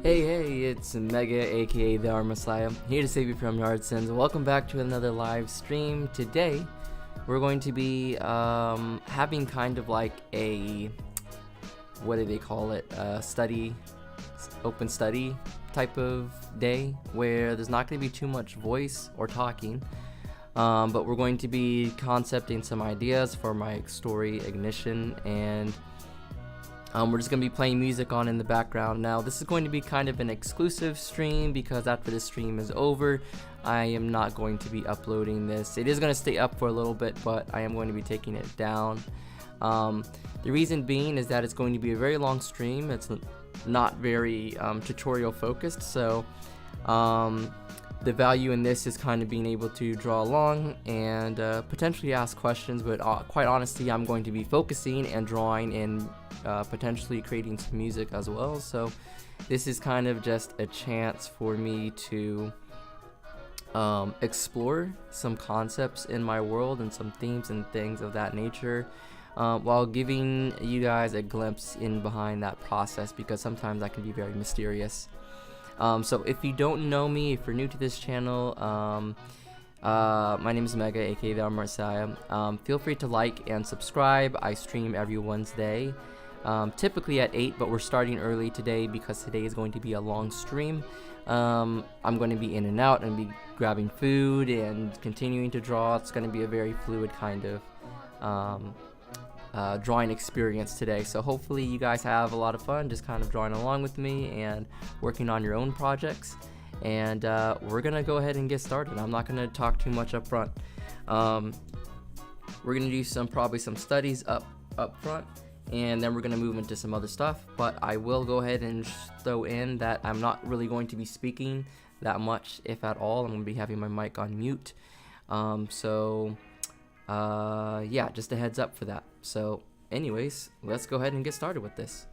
Hey, it's Mega, aka the Our Messiah, here to save you from your hard sins. Welcome back to another live stream. Today, we're going to be having kind of like a, what do they call it, open study type of day, where there's not going to be too much voice or talking, but we're going to be concepting some ideas for my story ignition, and we're just going to be playing music on in the background. Now, this is going to be kind of an exclusive stream because after this stream is over, I am not going to be uploading this. It is going to stay up for a little bit, but I am going to be taking it down. The reason being is that it's going to be a very long stream. It's not very tutorial focused, so the value in this is kind of being able to draw along and potentially ask questions, but quite honestly, I'm going to be focusing and drawing and potentially creating some music as well. So this is kind of just a chance for me to explore some concepts in my world and some themes and things of that nature, while giving you guys a glimpse in behind that process, because sometimes that can be very mysterious. So if you don't know me, if you're new to this channel, my name is Mega, aka the Our Messiah. Feel free to like and subscribe. I stream every Wednesday, typically at 8, but we're starting early today because today is going to be a long stream. I'm going to be in and out and be grabbing food and continuing to draw. It's going to be a very fluid kind of drawing experience today, so hopefully you guys have a lot of fun just kind of drawing along with me and working on your own projects. And we're gonna go ahead and get started. I'm not gonna talk too much up front. We're gonna do probably some studies up front, and then we're gonna move into some other stuff, but I will go ahead and throw in that I'm not really going to be speaking that much, if at all. I'm gonna be having my mic on mute, yeah, just a heads up for that. So anyways, let's go ahead and get started with this.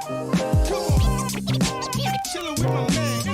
Chillin' with my man.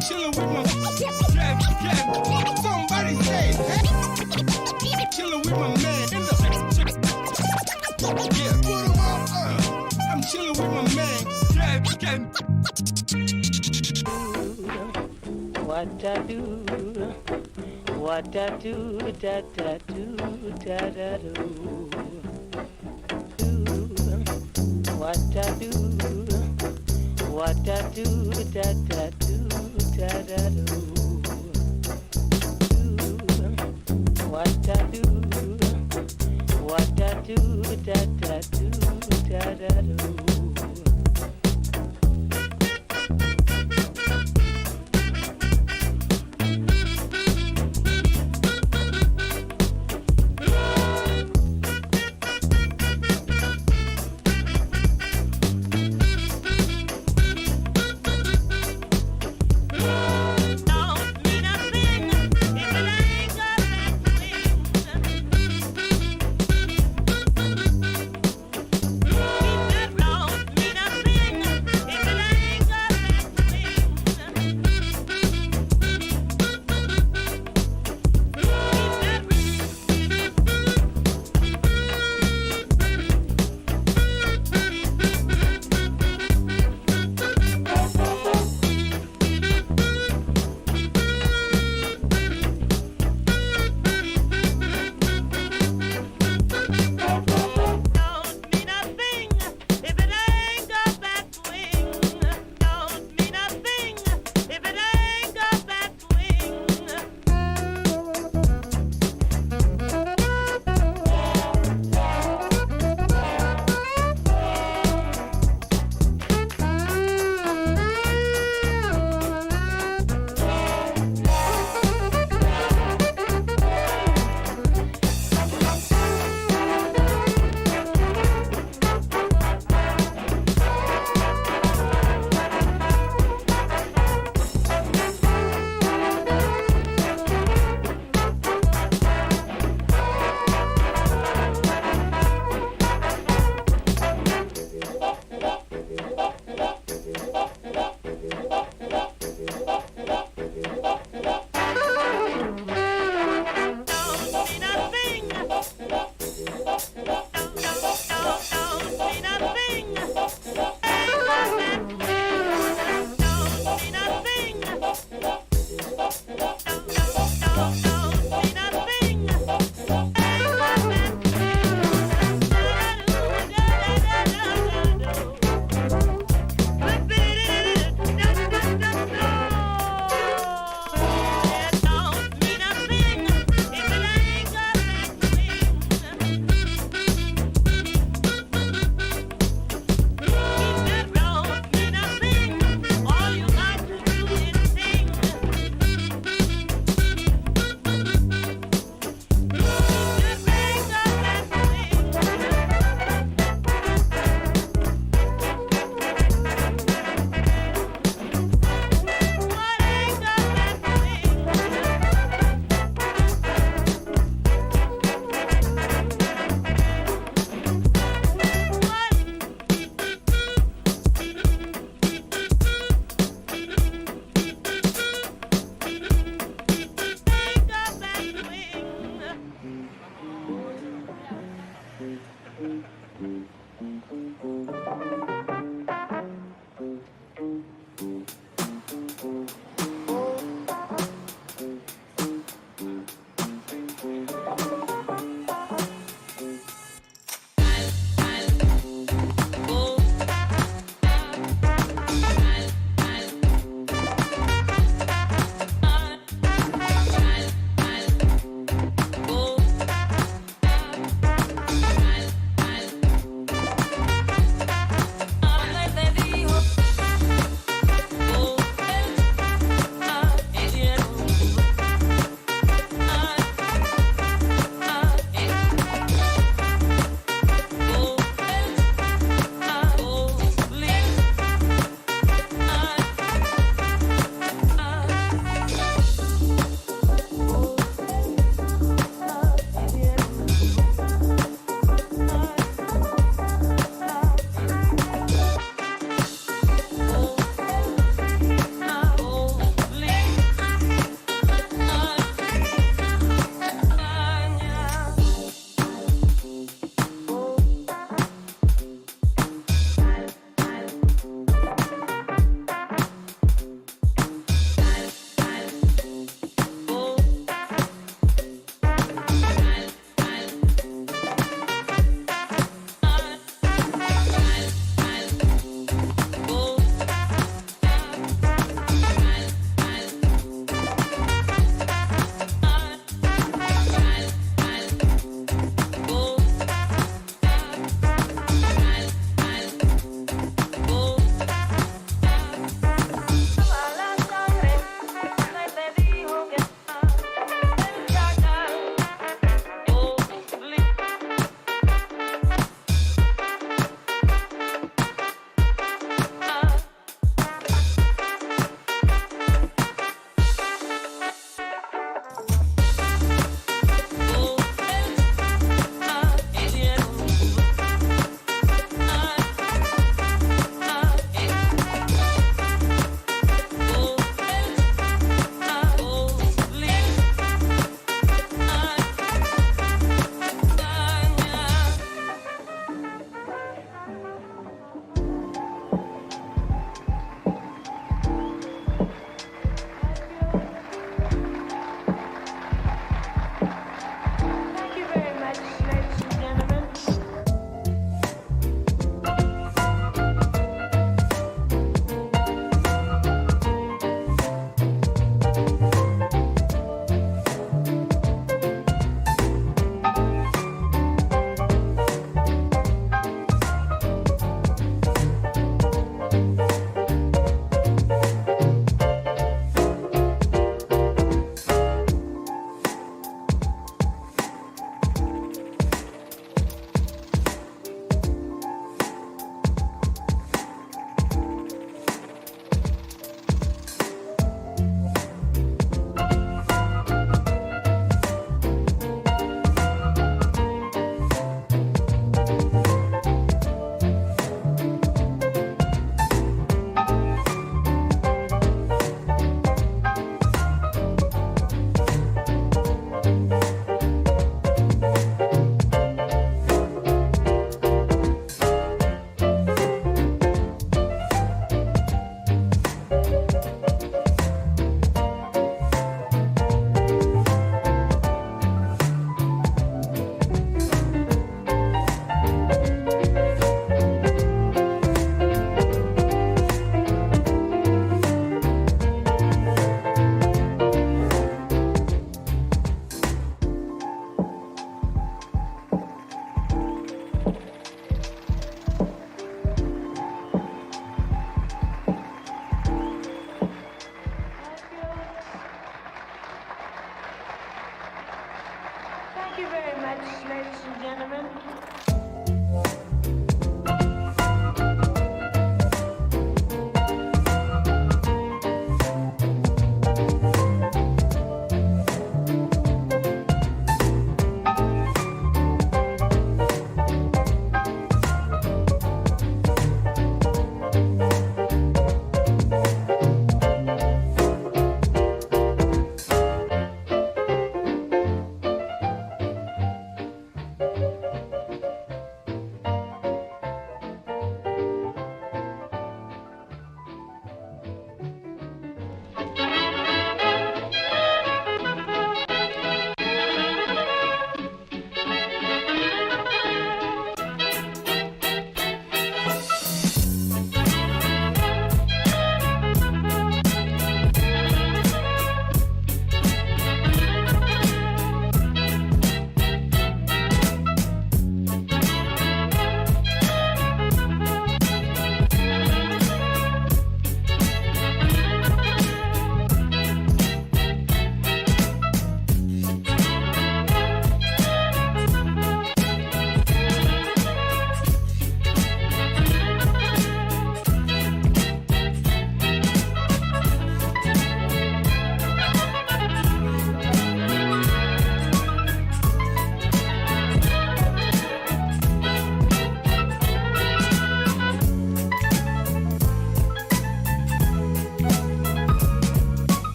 Chillin' with my somebody say, hey. Chillin' with my man. I'm chillin' with my man. What I do, what I do, da da do, da da do. What I do, what I do, da da do, da da do. What I do, what I do, da da do, da da do. Keep that wrong.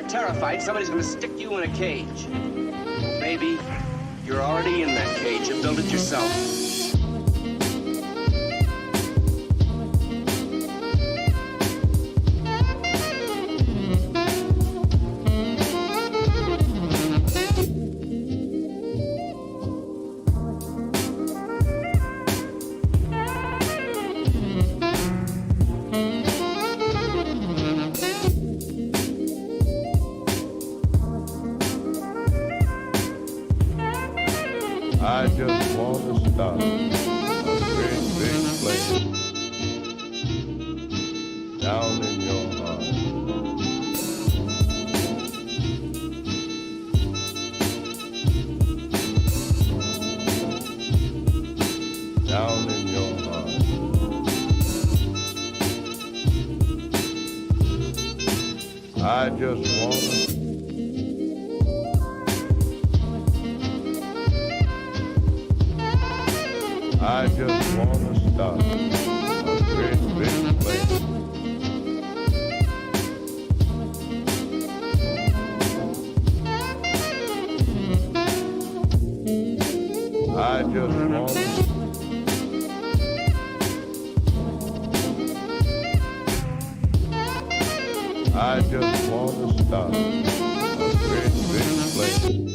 Terrified somebody's gonna stick you in a cage. Well, baby, you're already in that cage. You built it yourself. I just want to start a great big flame down in your heart. Down in your heart. I just want to I just want to start a great big flame. I just want to I just want to start a great big flame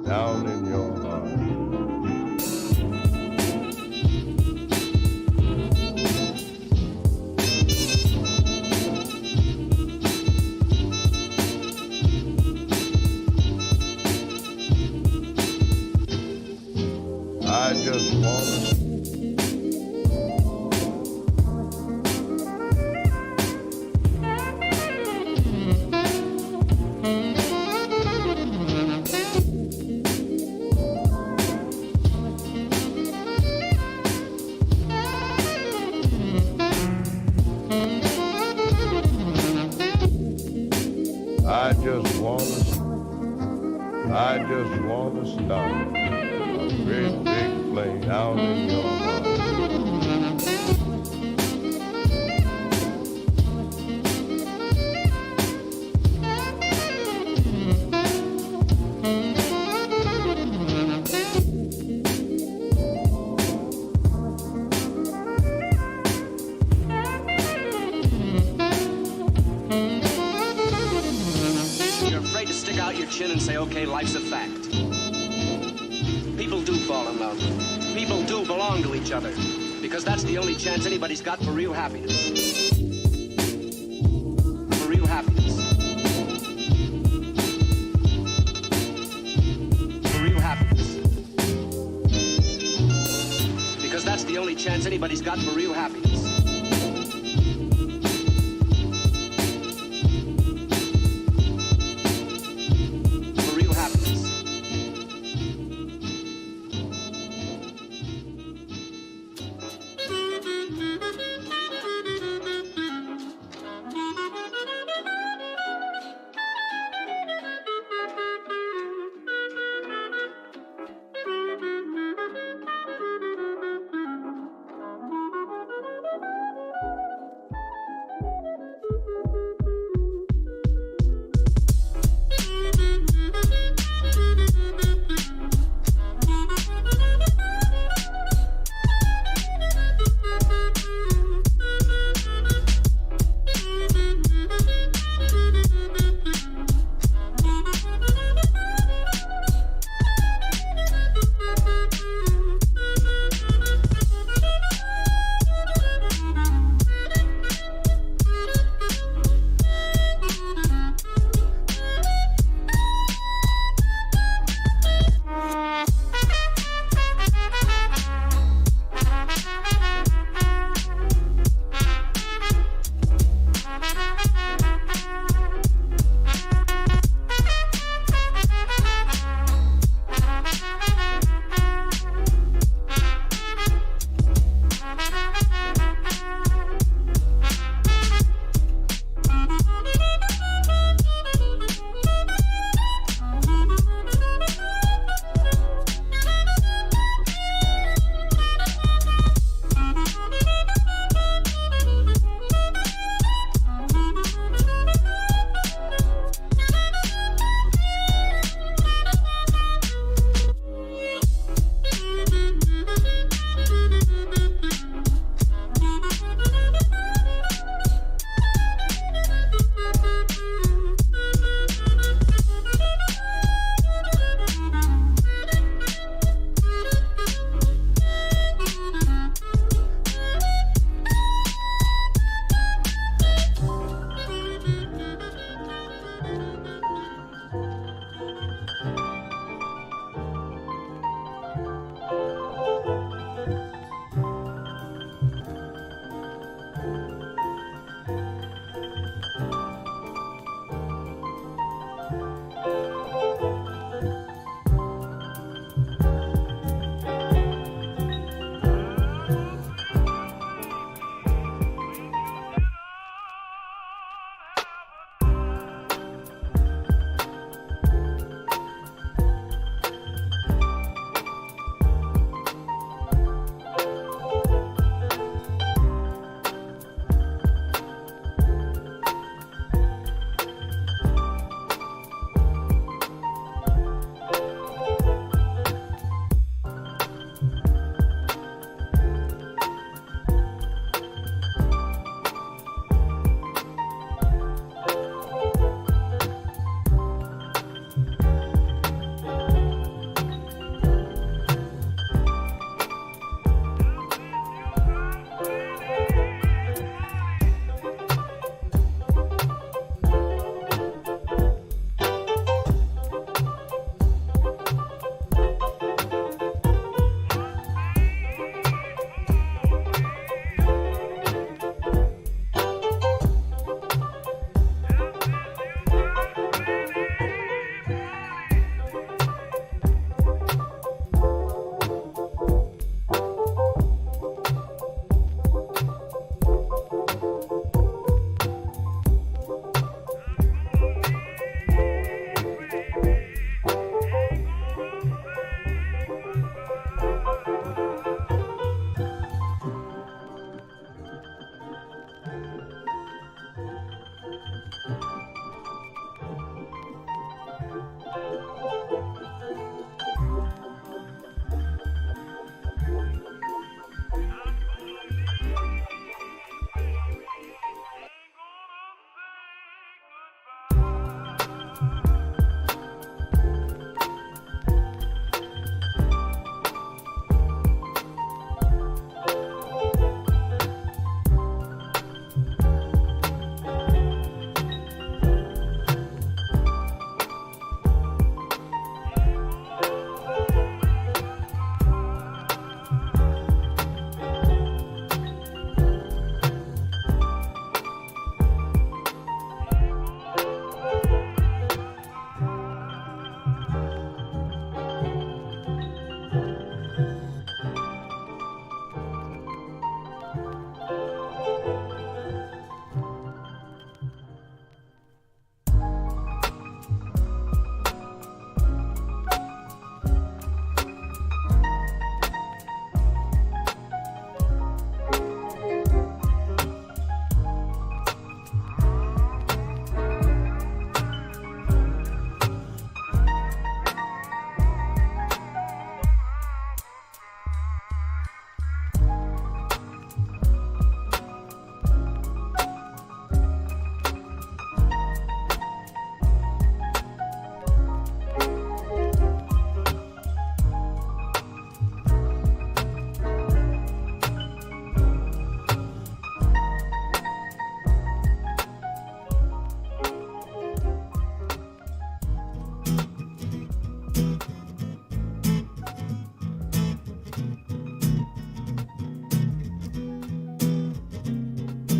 down in your heart. I just want to I just want to start a great big flame down in your heart. say, okay, life's a fact. People do fall in love. People do belong to each other. Because that's the only chance anybody's got for real happiness. For real happiness. For real happiness. Because that's the only chance anybody's got for real happiness. For real happiness.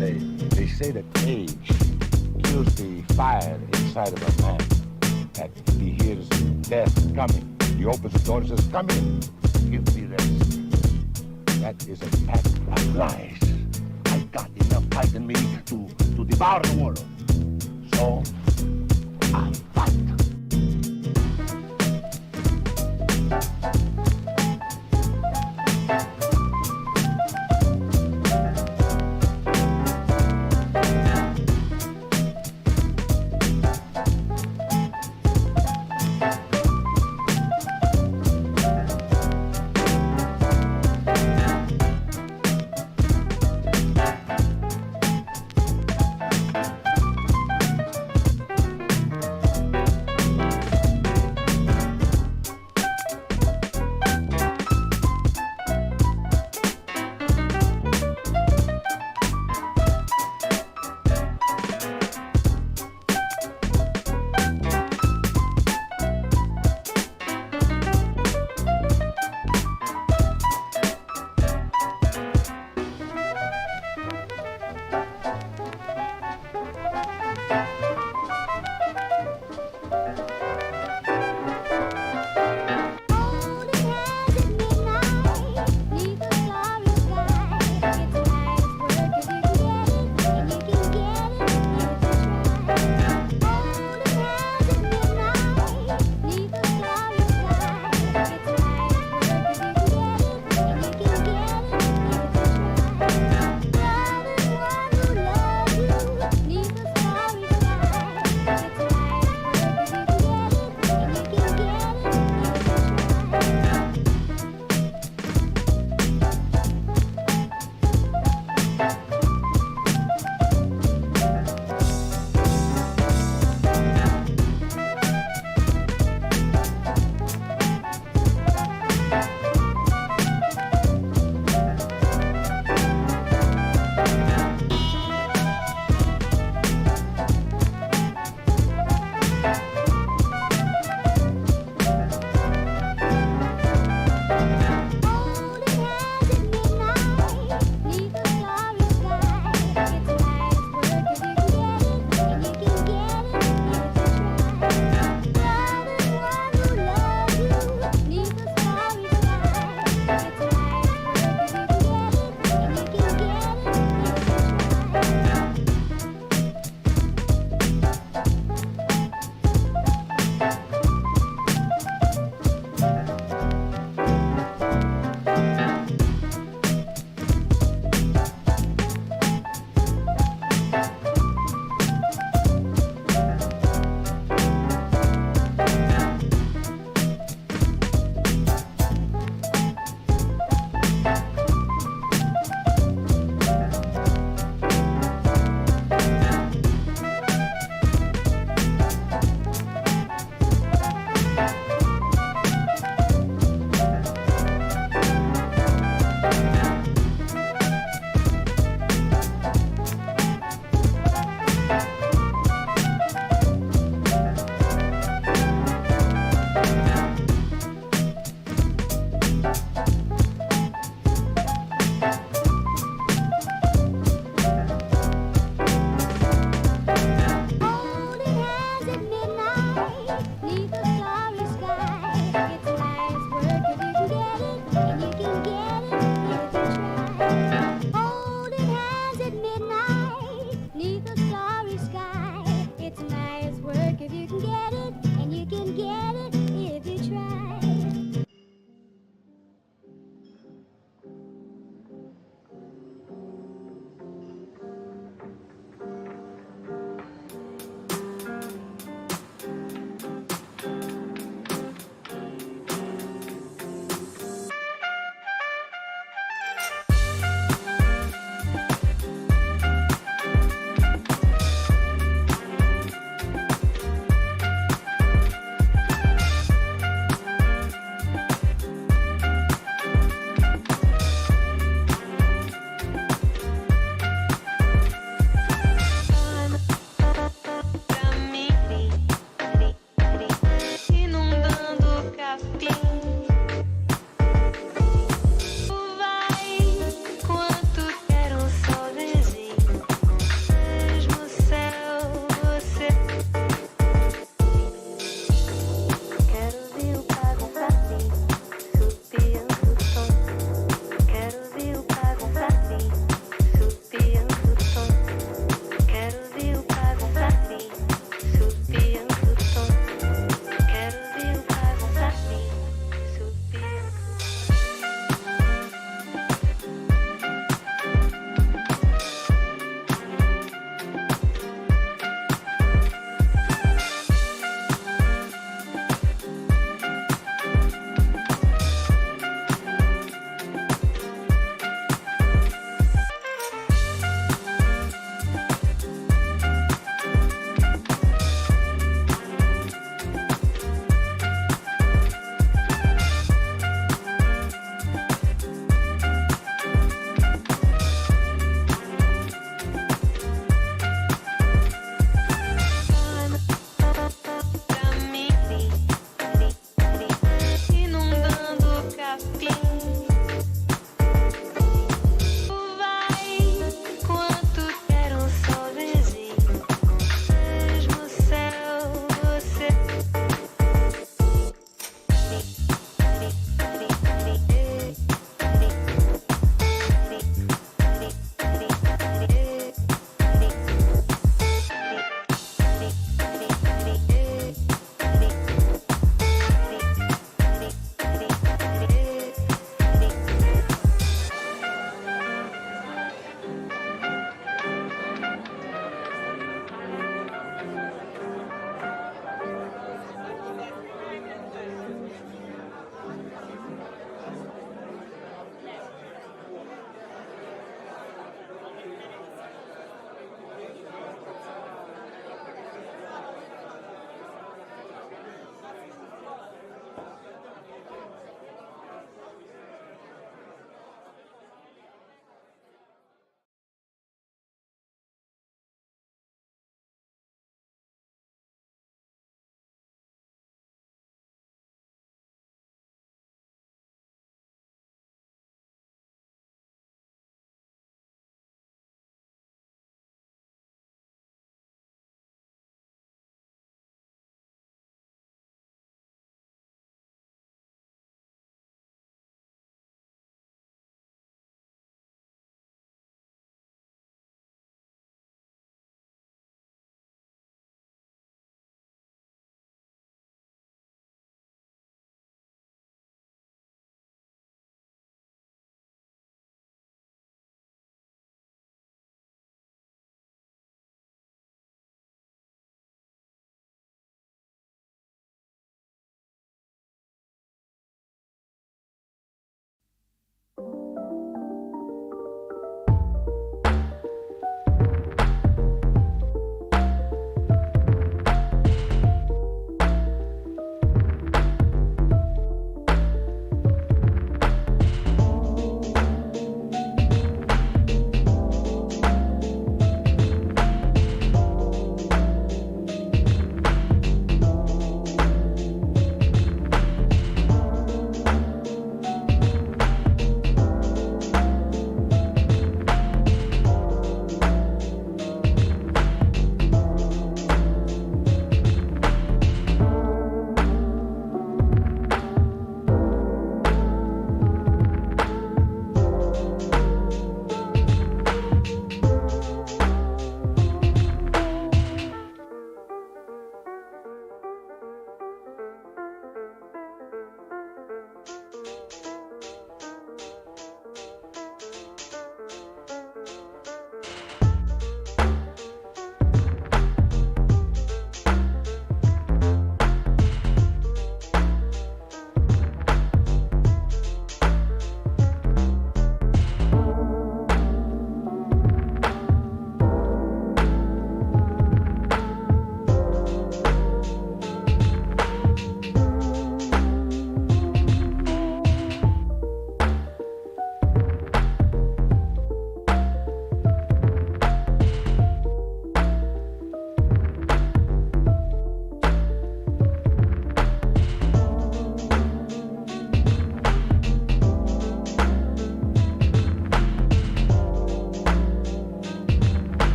They say that age kills the fire inside of a man. That he hears death coming. He opens the door and says, "Come in, give me rest." That is a pack of lies. I got enough fight in me to devour the world. So I fight.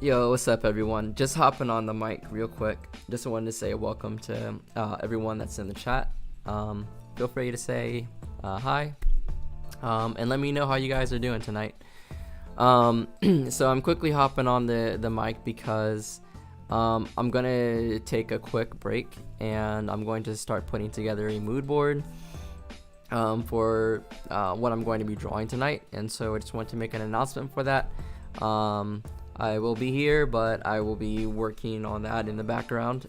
Yo, what's up, everyone? Just hopping on the mic real quick. Just wanted to say welcome to everyone that's in the chat. Feel free to say hi, and let me know how you guys are doing tonight. So I'm quickly hopping on the mic because I'm gonna take a quick break, and I'm going to start putting together a mood board for what I'm going to be drawing tonight. And so I just want to make an announcement for that. I will be here, but I will be working on that in the background.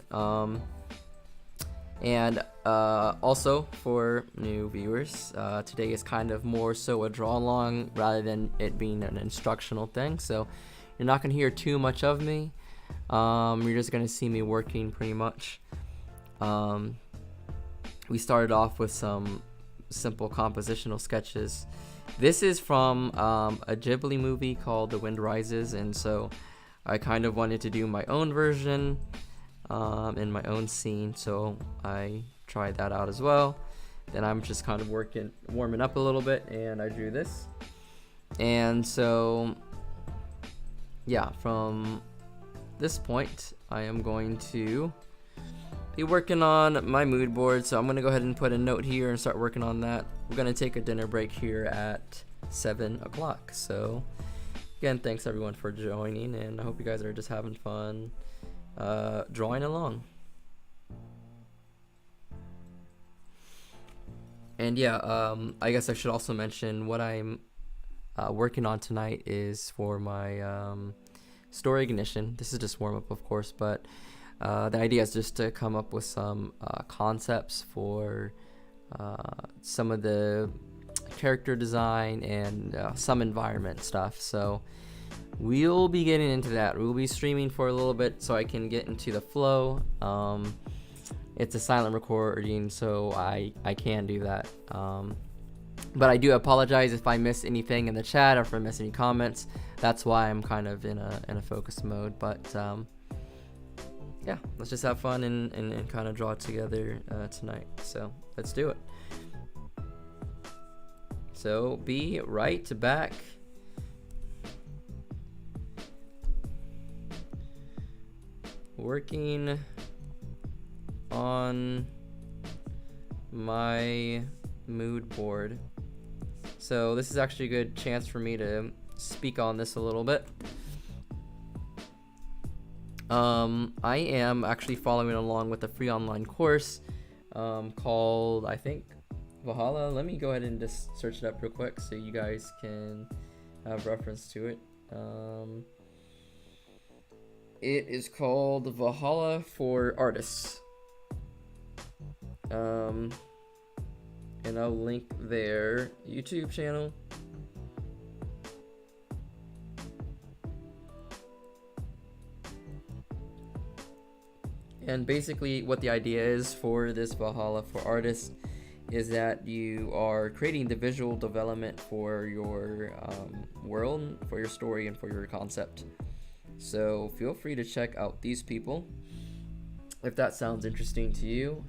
And also for new viewers, today is kind of more so a draw along rather than it being an instructional thing. So you're not gonna hear too much of me. You're just gonna see me working pretty much. We started off with some simple compositional sketches. This is from a Ghibli movie called The Wind Rises, and so I kind of wanted to do my own version in my own scene, so I tried that out as well. Then I'm just kind of warming up a little bit, and I drew this. And so yeah, from this point I am going to be working on my mood board, so I'm gonna go ahead and put a note here and start working on that. We're gonna take a dinner break here at 7 o'clock. So again, thanks everyone for joining, and I hope you guys are just having fun drawing along. And yeah, I guess I should also mention what I'm working on tonight is for my story ignition. This is just warm up, of course, but the idea is just to come up with some concepts for some of the character design and some environment stuff. So we'll be getting into that. We'll be streaming for a little bit so I can get into the flow. It's a silent recording, so I can do that. But I do apologize if I miss anything in the chat or if I miss any comments. That's why I'm kind of in a focus mode. But yeah, let's just have fun and kind of draw it together tonight. So let's do it. So be right back. Working on my mood board. So this is actually a good chance for me to speak on this a little bit. I am actually following along with a free online course called, I think, Valhalla. Let me go ahead and just search it up real quick so you guys can have reference to it. It is called Valhalla for Artists. And I'll link their YouTube channel. And basically what the idea is for this Valhalla for Artists is that you are creating the visual development for your world, for your story, and for your concept. So feel free to check out these people if that sounds interesting to you.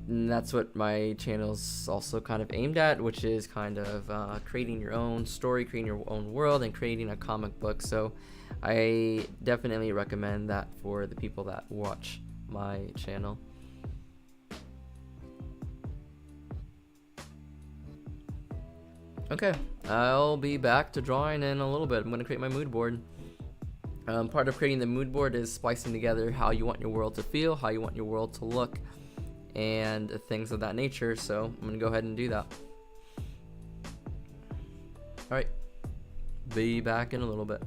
And that's what my channel's also kind of aimed at, which is kind of creating your own story, creating your own world, and creating a comic book. So I definitely recommend that for the people that watch my channel. Okay, I'll be back to drawing in a little bit. I'm going to create my mood board. Part of creating the mood board is splicing together how you want your world to feel, how you want your world to look, and things of that nature. So I'm going to go ahead and do that. Alright, be back in a little bit.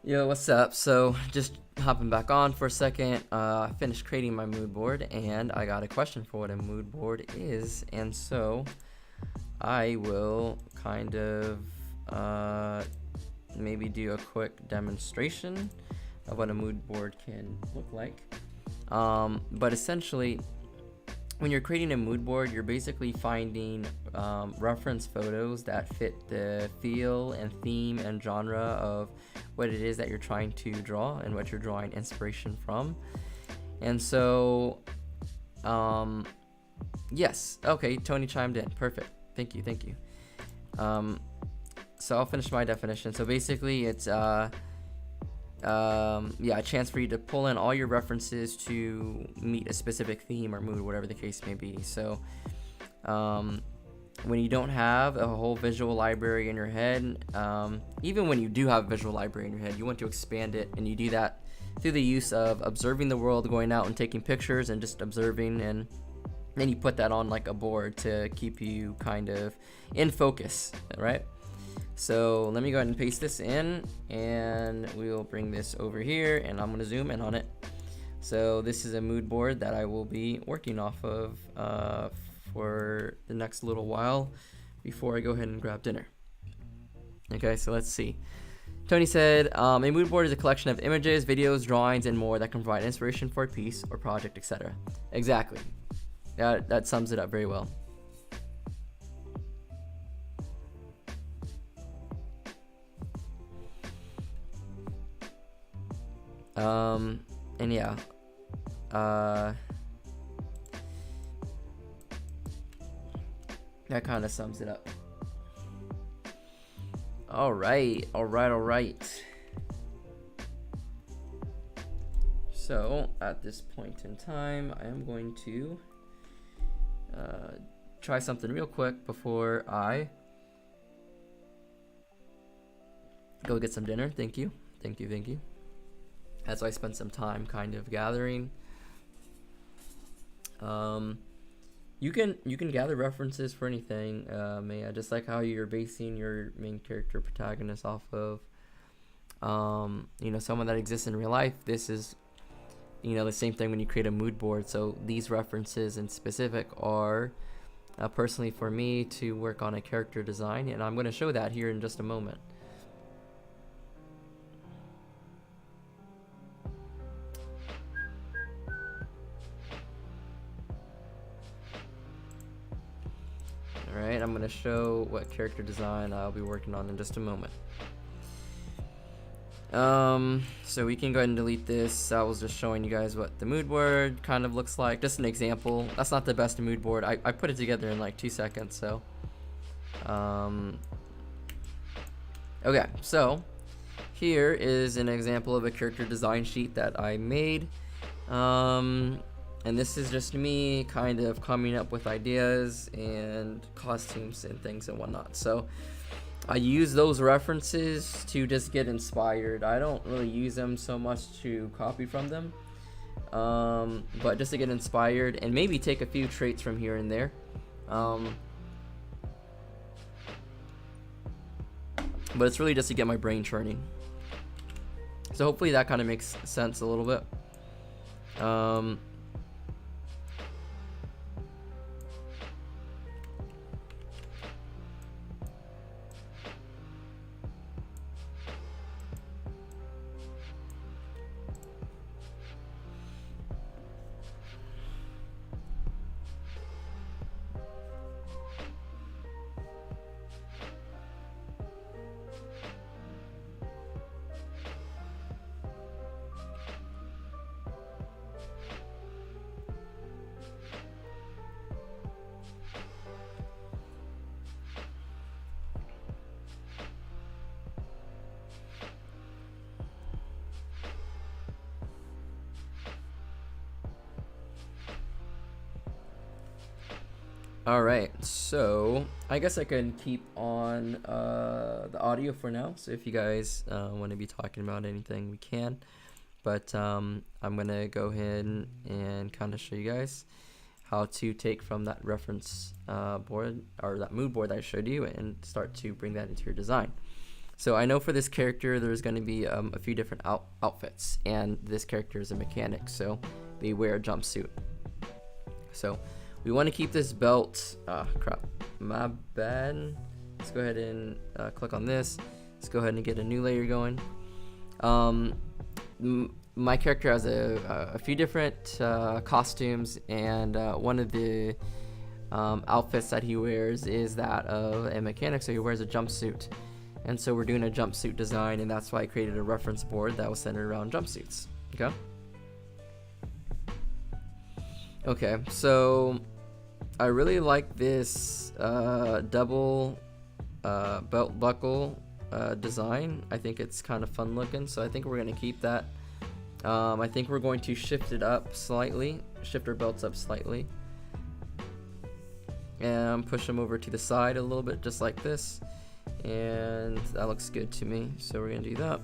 Yo, what's up? So, just hopping back on for a second. I finished creating my mood board, and I got a question for what a mood board is. And so, I will kind of maybe do a quick demonstration of what a mood board can look like. But essentially, when you're creating a mood board, you're basically finding reference photos that fit the feel and theme and genre of what it is that you're trying to draw and what you're drawing inspiration from. And so, yes, okay, Tony chimed in. Perfect. Thank you. So I'll finish my definition. So basically, it's a chance for you to pull in all your references to meet a specific theme or mood, whatever the case may be. So when you don't have a whole visual library in your head, even when you do have a visual library in your head, you want to expand it, and you do that through the use of observing the world, going out and taking pictures and just observing, and then you put that on like a board to keep you kind of in focus, right? So let me go ahead and paste this in, and we'll bring this over here, and I'm going to zoom in on it. So this is a mood board that I will be working off of for the next little while before I go ahead and grab dinner. Okay, so let's see. Tony said, a mood board is a collection of images, videos, drawings, and more that can provide inspiration for a piece or project, etc. Exactly. That sums it up very well. And yeah, that kind of sums it up. All right. So at this point in time, I am going to try something real quick before I go get some dinner. Thank you. As I spent some time kind of gathering. You can gather references for anything, just like how you're basing your main character protagonist off of someone that exists in real life. This is the same thing when you create a mood board. So these references in specific are personally for me to work on a character design, and I'm going to show that here in just a moment. Alright, I'm going to show what character design I'll be working on in just a moment. So we can go ahead and delete this. I was just showing you guys what the mood board kind of looks like. Just an example. That's not the best mood board. I put it together in like 2 seconds, so. Okay, so here is an example of a character design sheet that I made. And this is just me kind of coming up with ideas and costumes and things and whatnot. So I use those references to just get inspired. I don't really use them so much to copy from them, but just to get inspired and maybe take a few traits from here and there. But it's really just to get my brain churning. So hopefully that kind of makes sense a little bit. Alright, so I guess I can keep on the audio for now. So if you guys want to be talking about anything, we can. But I'm going to go ahead and kind of show you guys how to take from that reference board or that mood board that I showed you and start to bring that into your design. So I know for this character there's going to be a few different outfits, and this character is a mechanic, so they wear a jumpsuit. So we want to keep this belt. Crap, my bad. Let's go ahead and click on this. Let's go ahead and get a new layer going. My character has a few different costumes, and one of the outfits that he wears is that of a mechanic, so he wears a jumpsuit. And so we're doing a jumpsuit design, and that's why I created a reference board that was centered around jumpsuits. Okay, so I really like this double belt buckle design. I think it's kind of fun looking, so I think we're going to keep that. I think we're going to shift it up slightly, shift our belts up slightly, and push them over to the side a little bit, just like this. And that looks good to me, so we're gonna do that.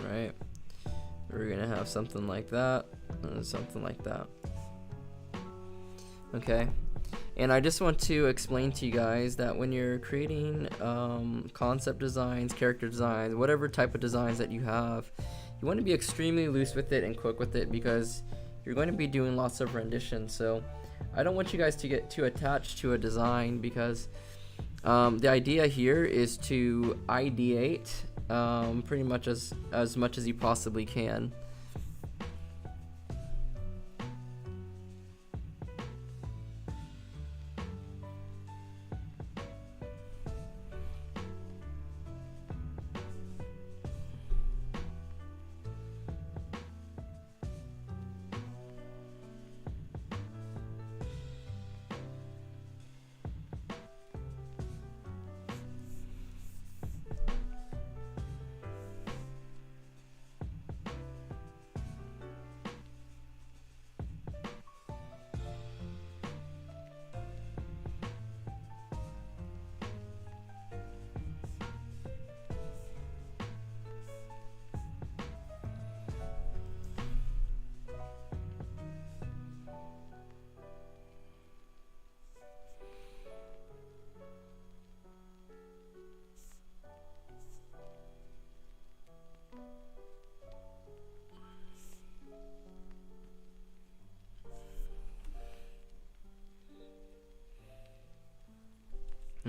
Right, we're gonna have something like that and something like that. Okay, and I just want to explain to you guys that when you're creating concept designs, character designs, whatever type of designs that you have, you want to be extremely loose with it and quick with it, because you're going to be doing lots of renditions. So I don't want you guys to get too attached to a design, because the idea here is to ideate pretty much as much as you possibly can.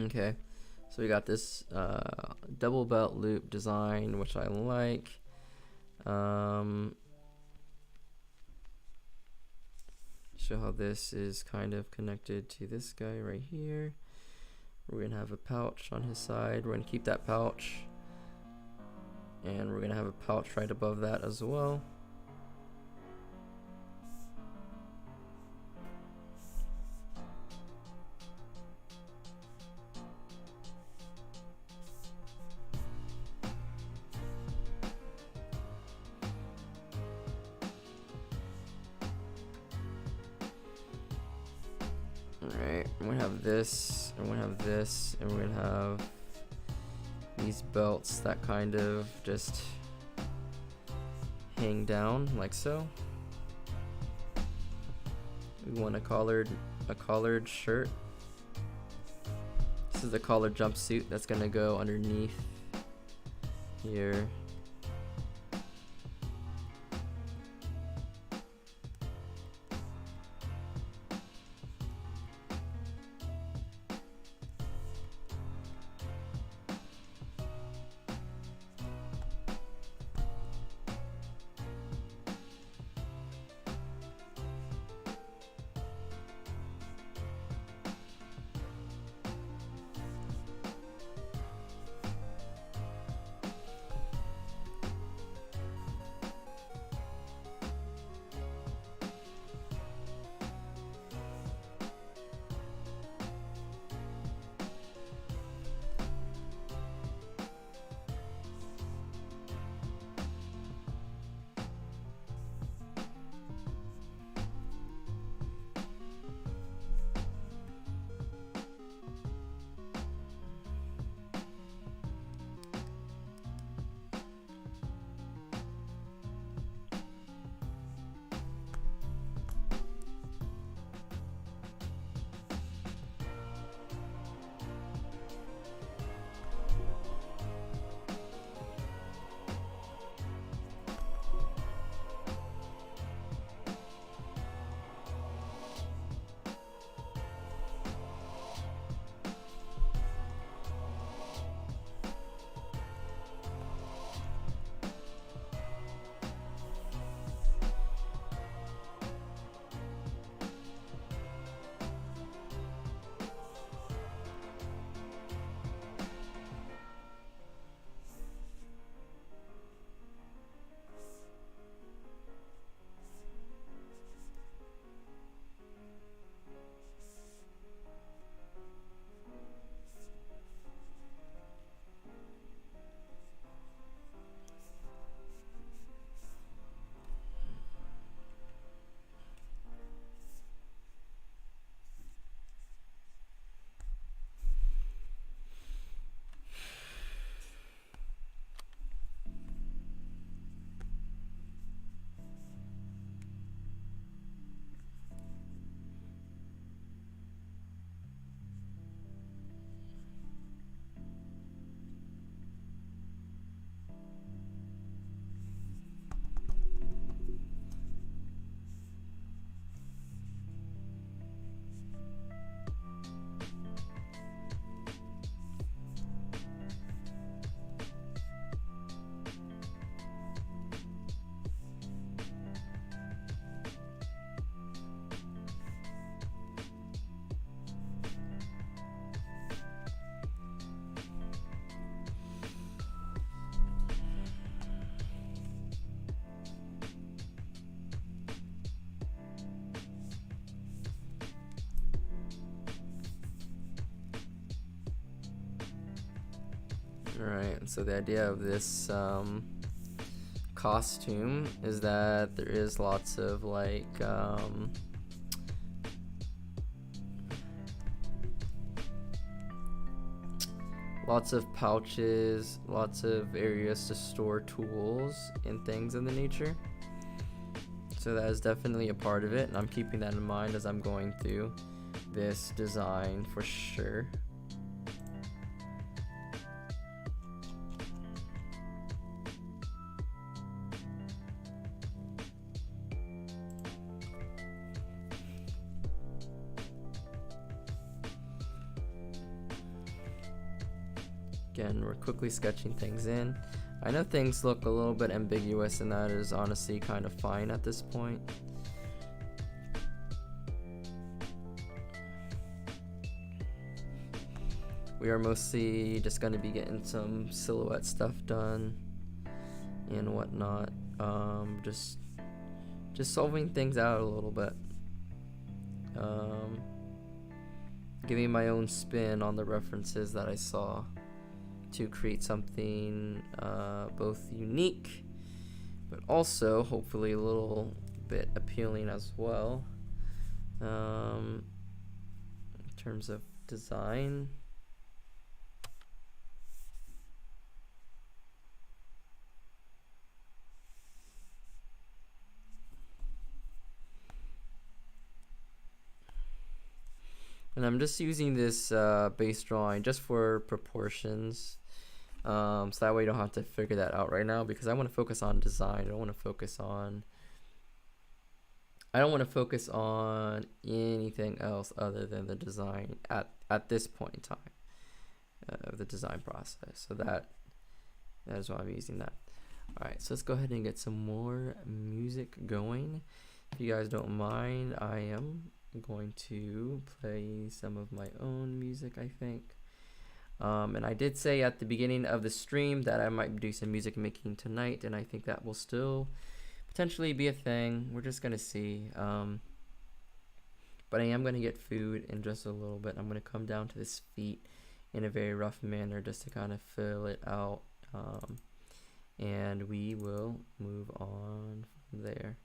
Okay, so we got this double belt loop design, which I like. Show how this is kind of connected to this guy right here. We're gonna have a pouch on his side. We're gonna keep that pouch, and we're gonna have a pouch right above that as well. Alright, we're gonna have this, and we're gonna have this, and we're gonna have these belts that kind of just hang down like so. We want a collared shirt. This is the collared jumpsuit that's gonna go underneath here. Alright, so the idea of this costume is that there is lots of like lots of pouches, lots of areas to store tools and things in the nature. So that is definitely a part of it, and I'm keeping that in mind as I'm going through this design for sure. Again, we're quickly sketching things in. I know things look a little bit ambiguous, and that is honestly kind of fine at this point. We are mostly just going to be getting some silhouette stuff done and whatnot. Just solving things out a little bit. Giving my own spin on the references that I saw to create something both unique but also hopefully a little bit appealing as well in terms of design. And I'm just using this base drawing just for proportions, so that way you don't have to figure that out right now, because I want to focus on design. I don't want to focus on anything else other than the design at this point in time of the design process. So that is why I'm using that. All right, so let's go ahead and get some more music going. If you guys don't mind, I am going to play some of my own music, I think. And I did say at the beginning of the stream that I might do some music making tonight, and I think that will still potentially be a thing. We're just gonna see. But I am gonna get food in just a little bit. I'm gonna come down to this feet in a very rough manner just to kind of fill it out, and we will move on from there.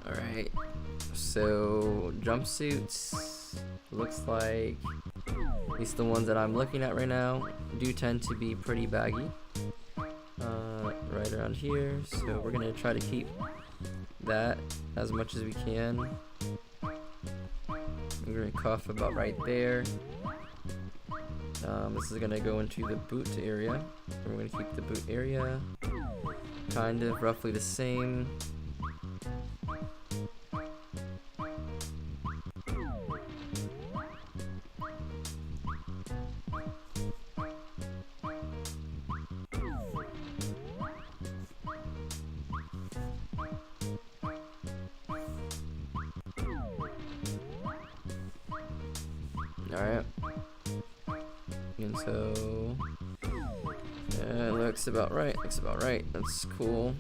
Alright, so jumpsuits, looks like, at least the ones that I'm looking at right now, do tend to be pretty baggy, right around here, so we're going to try to keep that as much as we can. We're going to cuff about right there. This is going to go into the boot area, and we're going to keep the boot area kind of roughly the same. Alright, and so it looks about right, that's cool.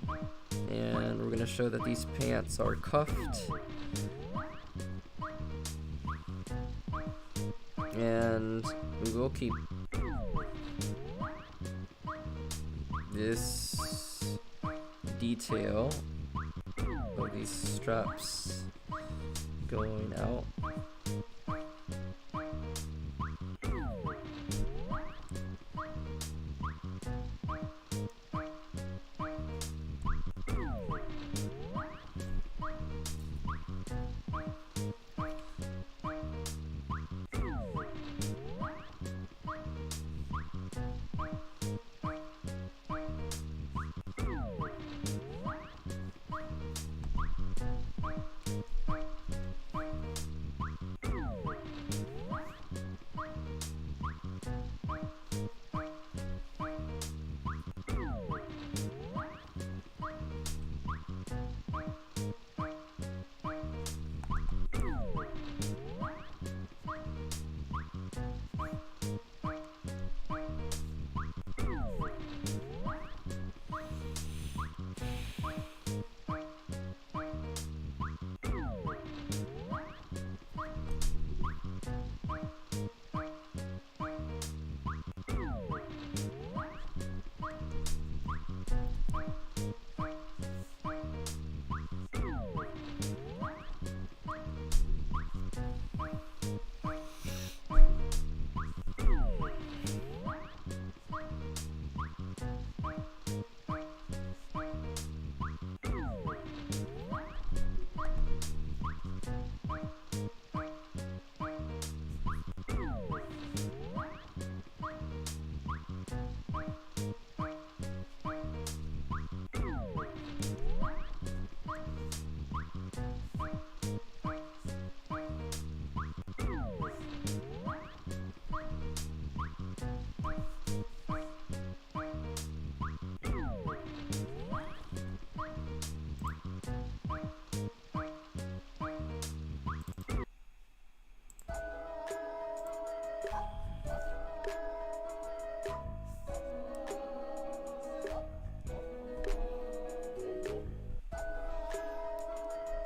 And we're gonna show that these pants are cuffed, and we will keep this detail of these straps going out.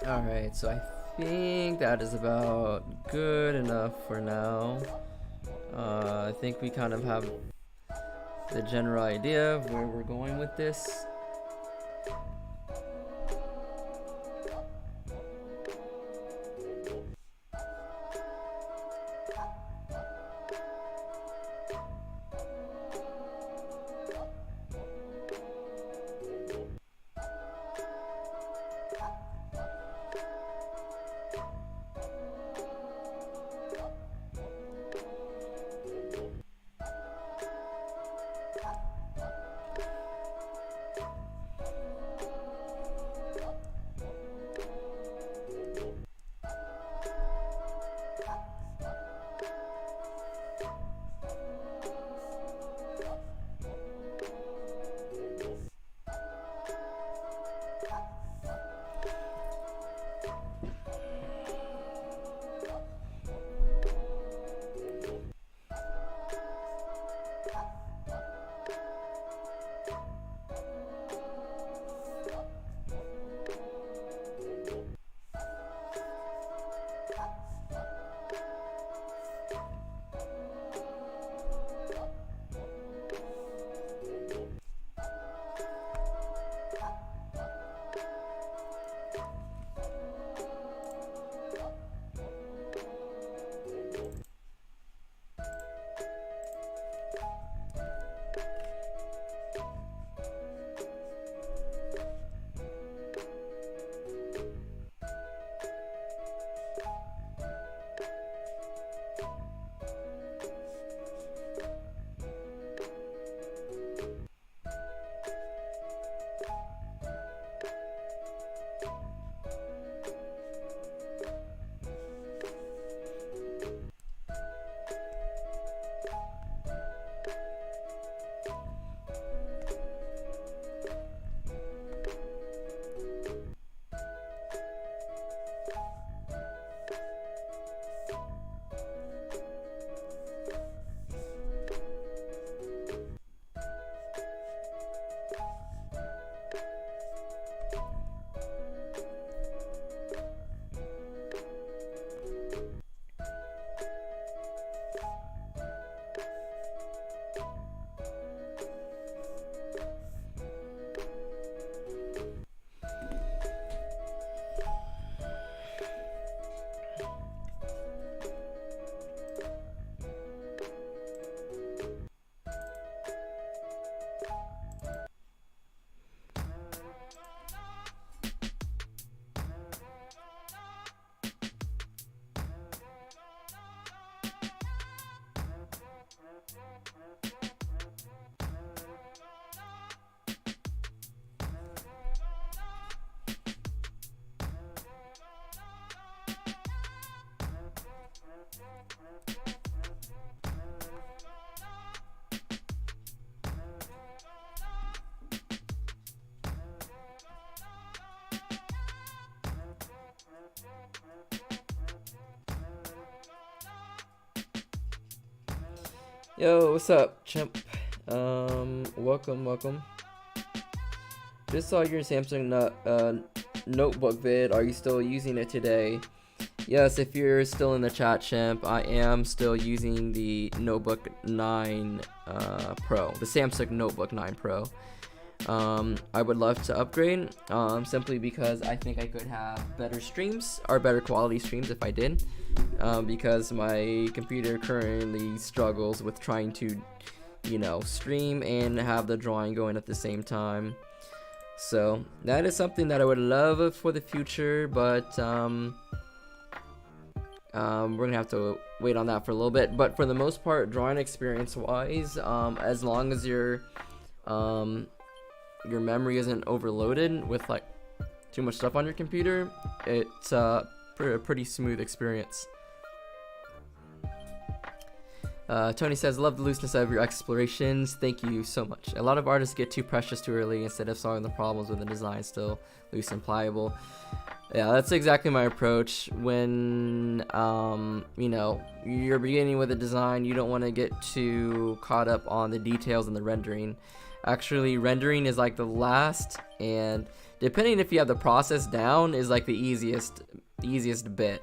Alright, so I think that is about good enough for now. I think we kind of have the general idea of where we're going with this. Yo, what's up, chimp? Welcome. Just saw your Samsung notebook vid. Are you still using it today? Yes, if you're still in the chat, chimp, I am still using the Notebook 9 Pro, the Samsung Notebook 9 Pro. I would love to upgrade, simply because I think I could have better streams, or better quality streams if I did, because my computer currently struggles with trying to, stream and have the drawing going at the same time. So that is something that I would love for the future, but we're gonna have to wait on that for a little bit. But for the most part, drawing experience wise, as long as your memory isn't overloaded with like too much stuff on your computer, it's a pretty smooth experience. Tony says, love the looseness of your explorations. Thank you so much. A lot of artists get too precious too early instead of solving the problems with the design still loose and pliable. Yeah, that's exactly my approach. When you're beginning with a design, you don't want to get too caught up on the details and the rendering. Actually, rendering is like the last and depending if you have the process down, is like the easiest bit.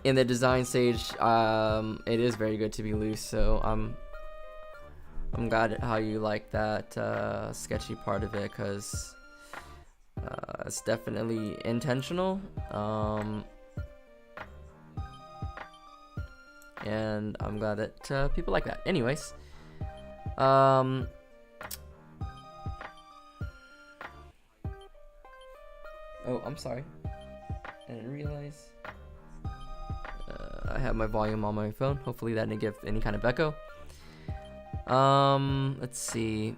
In the design stage, it is very good to be loose, so I'm glad how you like that sketchy part of it, because it's definitely intentional, and I'm glad that people like that. Anyways, oh, I'm sorry, I didn't realize I have my volume on my phone. Hopefully that didn't give any kind of echo. Let's see.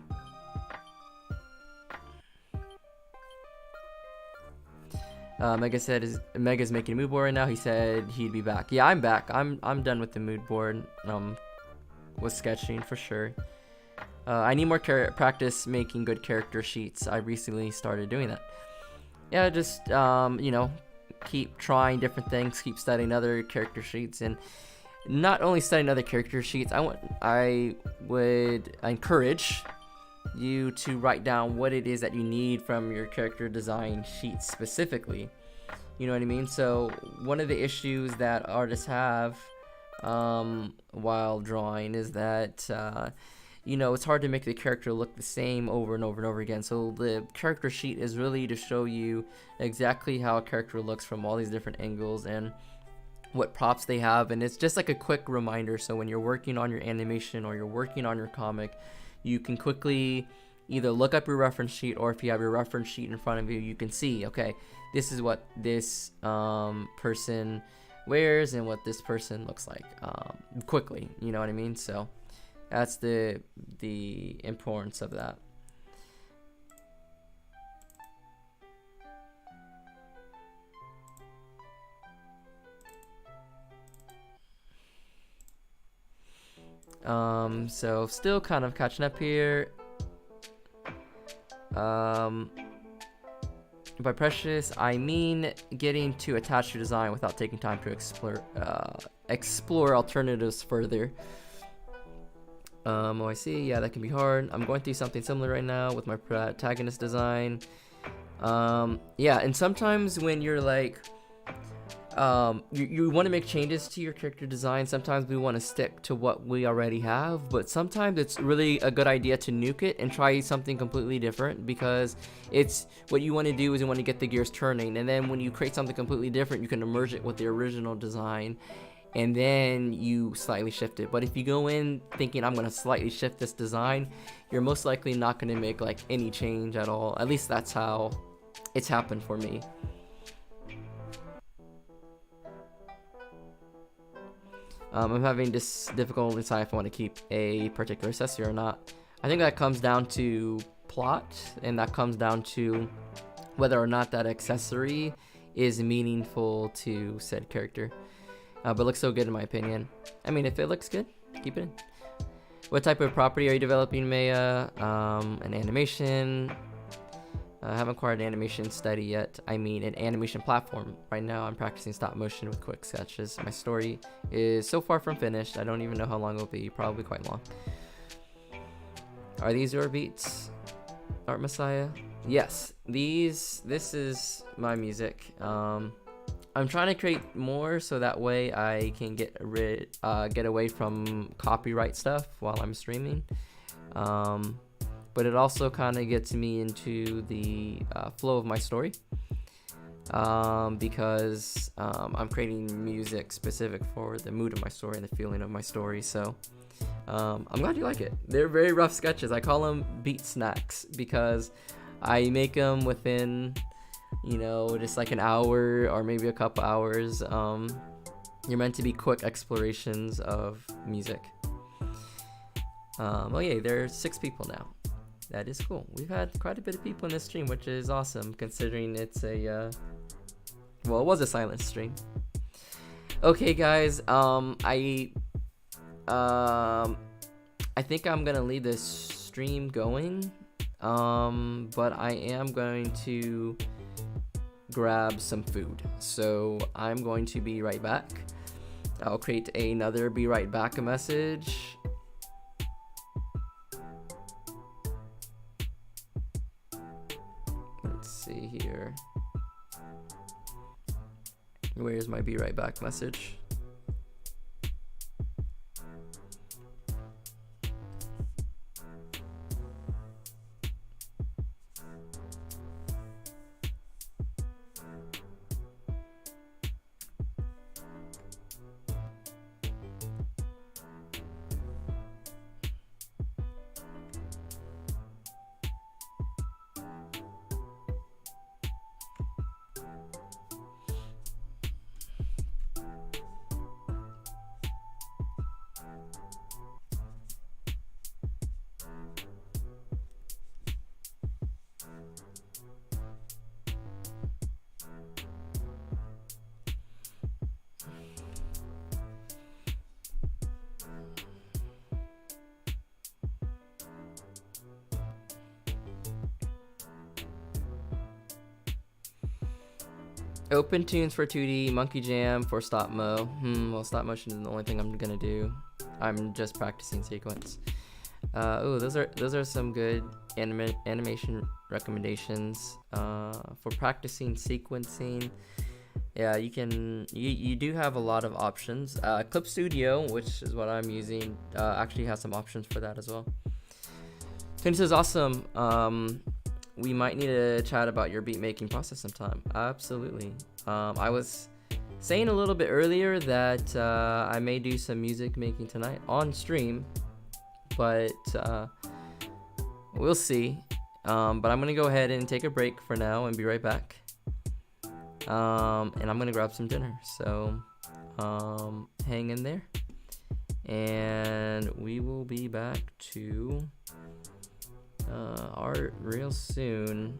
Mega's making a mood board right now. He said he'd be back. Yeah, I'm back. I'm done with the mood board. Was sketching for sure. I need more practice making good character sheets. I recently started doing that. Yeah, just you know, keep trying different things, keep studying other character sheets, and not only studying other character sheets, I would encourage you to write down what it is that you need from your character design sheets specifically. You know what I mean? So one of the issues that artists have while drawing is that you know, it's hard to make the character look the same over and over and over again. So the character sheet is really to show you exactly how a character looks from all these different angles and what props they have, and it's just like a quick reminder. So when you're working on your animation or you're working on your comic, you can quickly either look up your reference sheet, or if you have your reference sheet in front of you, you can see, okay, this is what this person wears and what this person looks like quickly. You know what I mean? So that's the importance of that. So still kind of catching up here. By precious, I mean getting to attach your design without taking time to explore alternatives further. Oh, I see. Yeah, that can be hard. I'm going through something similar right now with my protagonist design. Yeah, and sometimes when you're like, you want to make changes to your character design. Sometimes we want to stick to what we already have, but sometimes it's really a good idea to nuke it and try something completely different, because it's what you want to do is you want to get the gears turning, and then when you create something completely different, you can merge it with the original design, and then you slightly shift it. But if you go in thinking I'm going to slightly shift this design, you're most likely not going to make like any change at all. At least that's how it's happened for me. I'm having this difficulty deciding if I want to keep a particular accessory or not. I think that comes down to plot, and that comes down to whether or not that accessory is meaningful to said character. But it looks so good in my opinion. I mean, if it looks good, keep it in. What type of property are you developing, Maya? An animation. I haven't acquired an animation study yet. I mean an animation platform. Right now I'm practicing stop motion with quick sketches. My story is so far from finished. I don't even know how long it'll be. Probably quite long. Are these your beats, Art Messiah? Yes, this is my music. I'm trying to create more so that way I can get away from copyright stuff while I'm streaming. But it also kind of gets me into the flow of my story, because I'm creating music specific for the mood of my story and the feeling of my story. So I'm glad you like it. They're very rough sketches. I call them beat snacks because I make them within, you know, just like an hour or maybe a couple hours. You're meant to be quick explorations of music. Oh yeah, there's 6 people now. That is cool. We've had quite a bit of people in this stream, which is awesome considering it's a well, it was a silent stream. Okay guys, I think I'm gonna leave this stream going, but I am going to grab some food, so I'm going to be right back. I'll create another be right back message. Where's my be right back message? Open tunes for 2D, Monkey Jam for stop mo. Well, stop motion is the only thing I'm gonna do. I'm just practicing sequence. Oh, those are some good animation recommendations for practicing sequencing. Yeah, you do have a lot of options. Clip Studio, which is what I'm using, actually has some options for that as well. Tony says, awesome. We might need to chat about your beat making process sometime. Absolutely. I was saying a little bit earlier that I may do some music making tonight on stream, but we'll see. But I'm gonna go ahead and take a break for now and be right back. And I'm gonna grab some dinner. So hang in there, and we will be back to art real soon.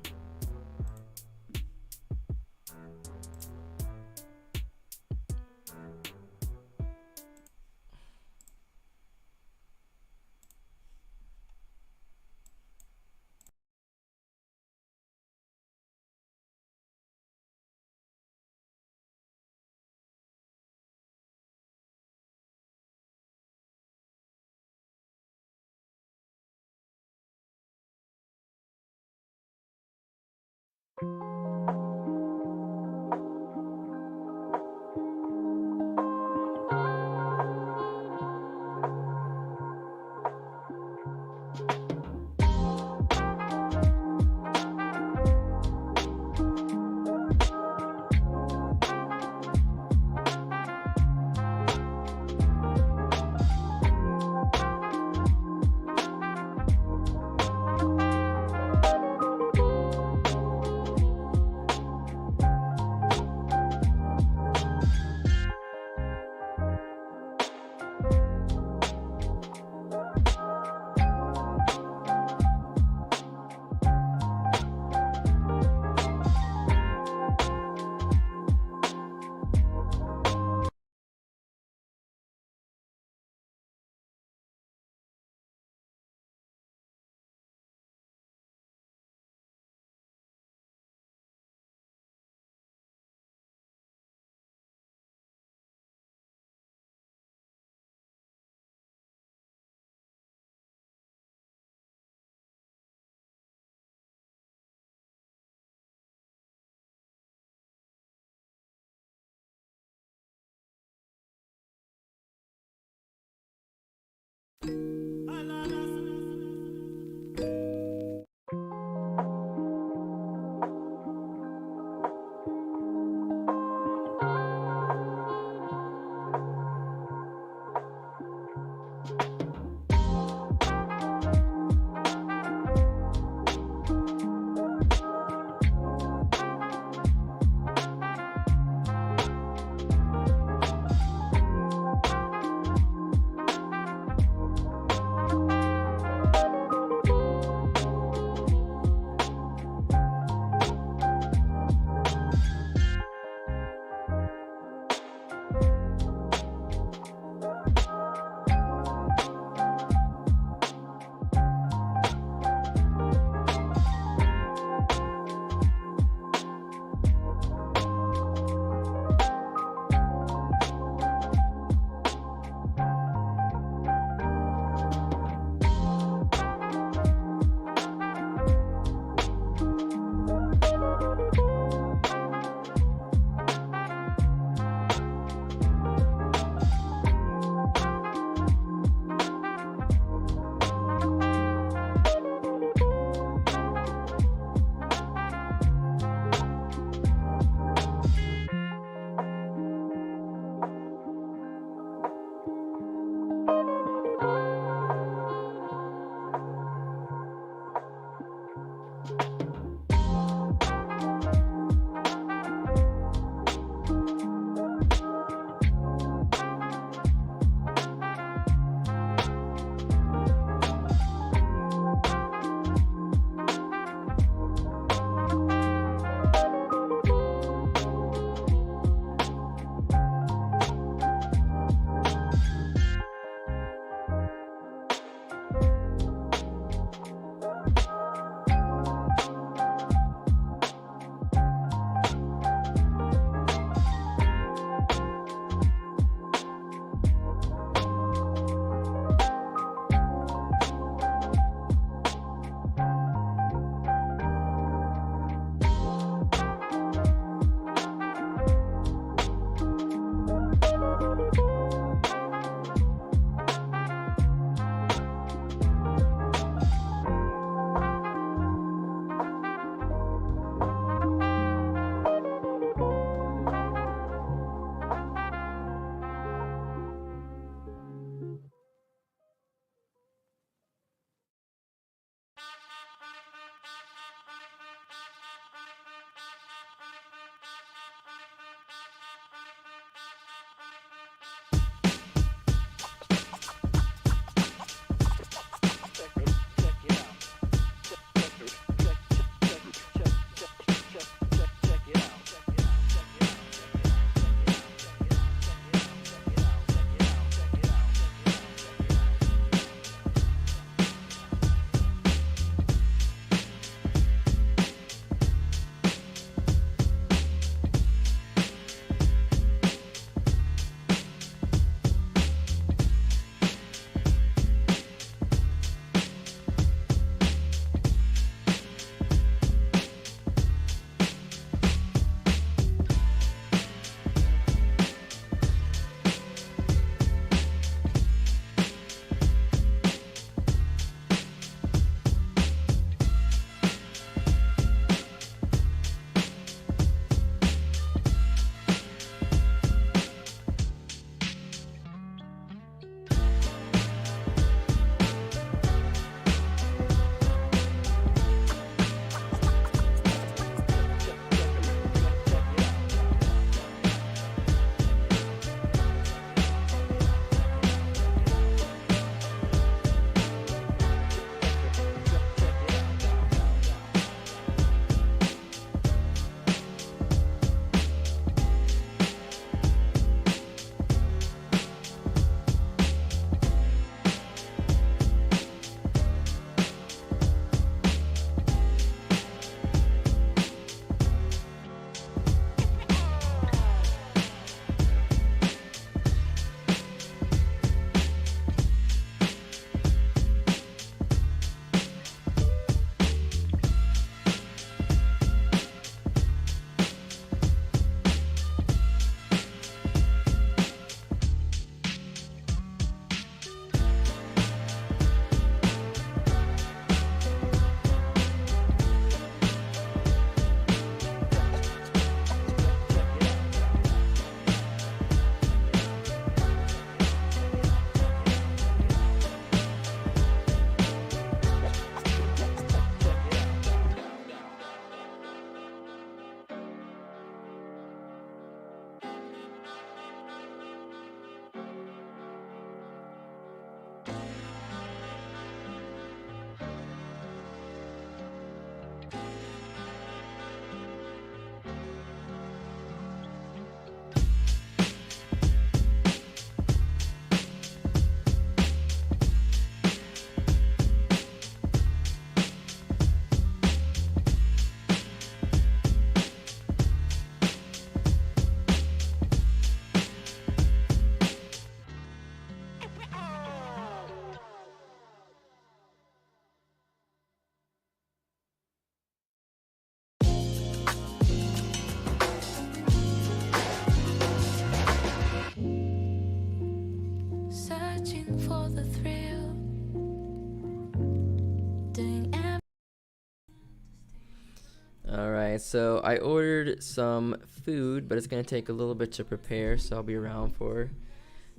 guys, so I ordered some food, but it's gonna take a little bit to prepare, so I'll be around for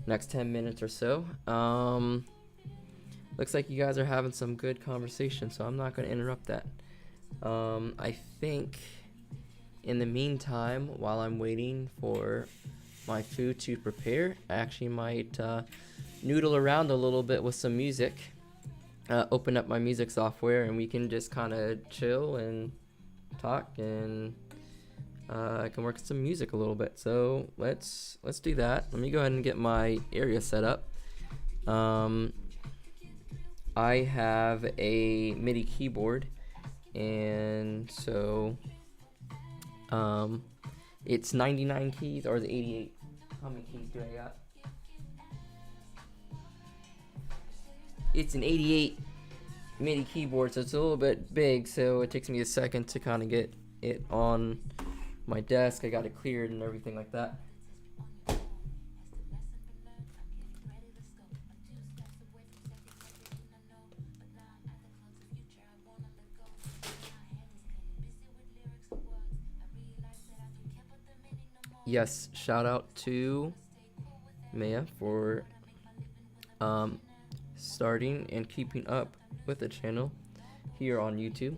next 10 minutes or so. Looks like you guys are having some good conversation, so I'm not gonna interrupt that. I think in the meantime, while I'm waiting for my food to prepare, I actually might noodle around a little bit with some music. Open up my music software and we can just kind of chill and talk, and I can work some music a little bit. So let's do that. Let me go ahead and get my area set up. I have a MIDI keyboard, and so it's 99 keys, or is it 88? How many keys do I got? It's an 88 MIDI keyboard, so it's a little bit big, so it takes me a second to kind of get it on my desk. I got it cleared and everything like that. Yes, shout out to Maya for starting and keeping up with the channel here on YouTube.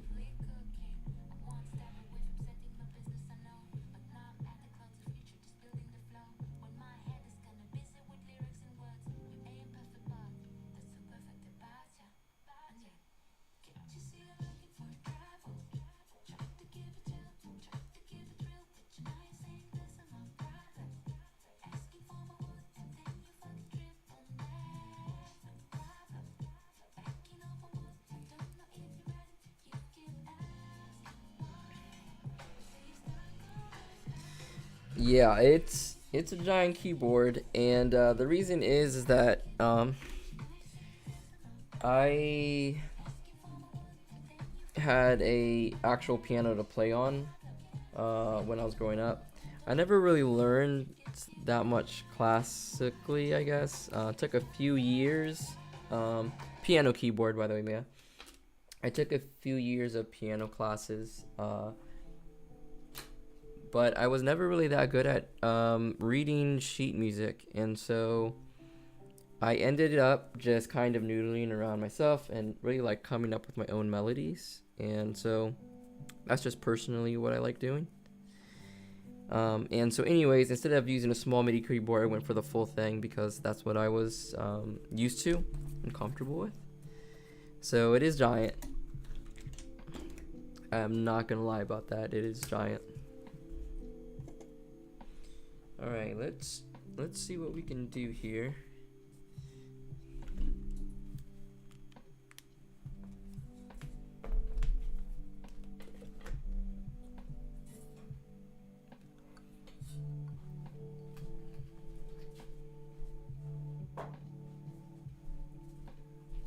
Yeah, it's a giant keyboard, and the reason is that I had a actual piano to play on when I was growing up. I never really learned that much classically, I guess. Took a few years. Piano keyboard, by the way, Mia. I took a few years of piano classes. But I was never really that good at reading sheet music, and so I ended up just kind of noodling around myself and really like coming up with my own melodies, and so that's just personally what I like doing. And so anyways, instead of using a small MIDI keyboard, I went for the full thing because that's what I was used to and comfortable with. So it is giant. I'm not gonna lie about that, it is giant. Alright, let's see what we can do here.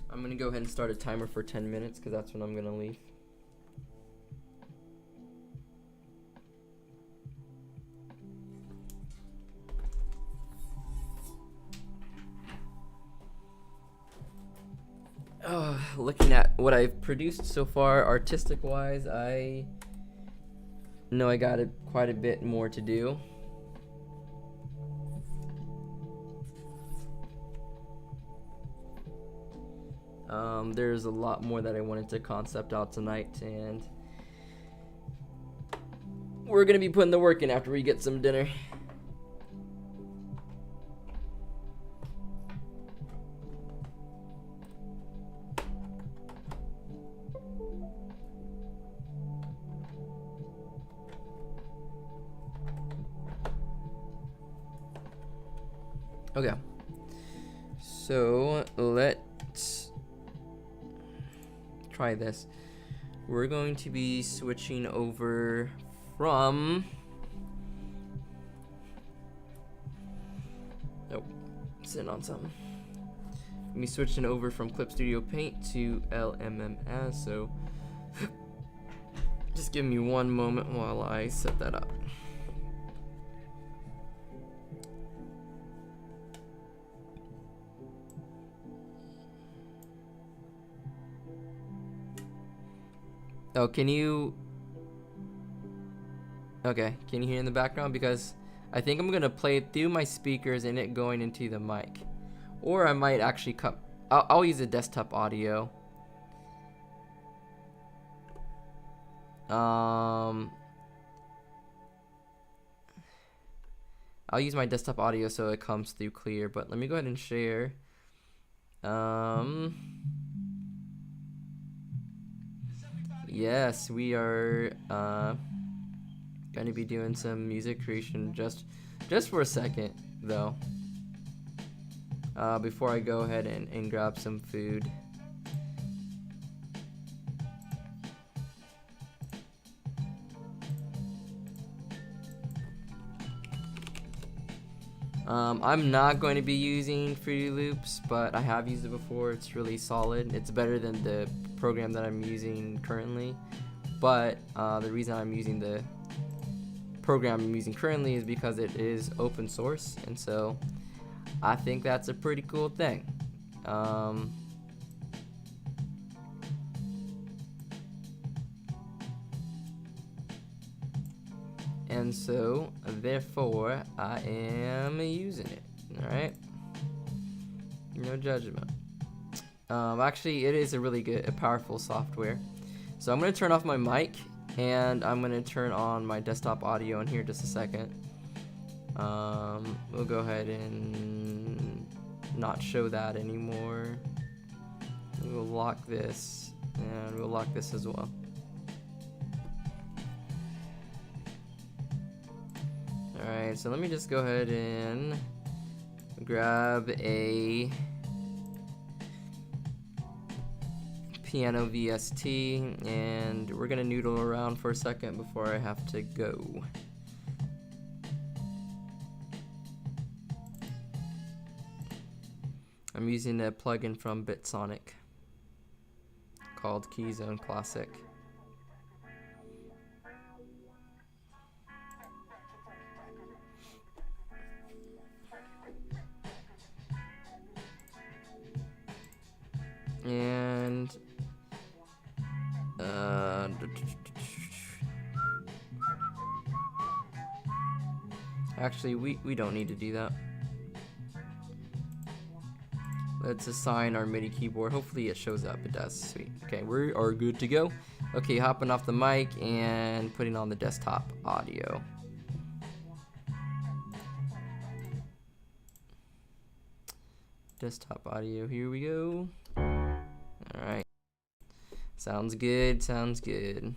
I'm gonna go ahead and start a timer for 10 minutes because that's when I'm gonna leave. Looking at what I've produced so far, artistic wise, I know I got quite a bit more to do. There's a lot more that I wanted to concept out tonight, and we're gonna be putting the work in after we get some dinner. Okay, so let's try this. We're going to be switching over from sitting on something. Let me switching over from Clip Studio Paint to LMMS, so just give me one moment while I set that up. Oh, can you Okay, can you hear in the background? Because I think I'm gonna play it through my speakers and it going into the mic. Or I might actually cut. I'll use the desktop audio. I'll use my desktop audio so it comes through clear, but let me go ahead and share. Yes, we are going to be doing some music creation just for a second, though. Before I go ahead and grab some food. I'm not going to be using Fruity Loops, but I have used it before. It's really solid. It's better than the program that I'm using currently. But the reason I'm using the program I'm using currently is because it is open source, and so I think that's a pretty cool thing. And so, therefore, I am using it. Alright? No judgment. Actually, it is a really good, powerful software. So I'm going to turn off my mic, and I'm going to turn on my desktop audio in here just a second. We'll go ahead and not show that anymore. We'll lock this, and we'll lock this as well. Alright, so let me just go ahead and grab a piano VST, and we're gonna noodle around for a second before I have to go. I'm using a plugin from Bitsonic called Keyzone Classic. And actually we don't need to do that. Let's assign our MIDI keyboard. Hopefully it shows up. It does. Sweet. Okay, we are good to go. Okay, hopping off the mic and putting on the desktop audio. Desktop audio, here we go. Alright. Sounds good, sounds good.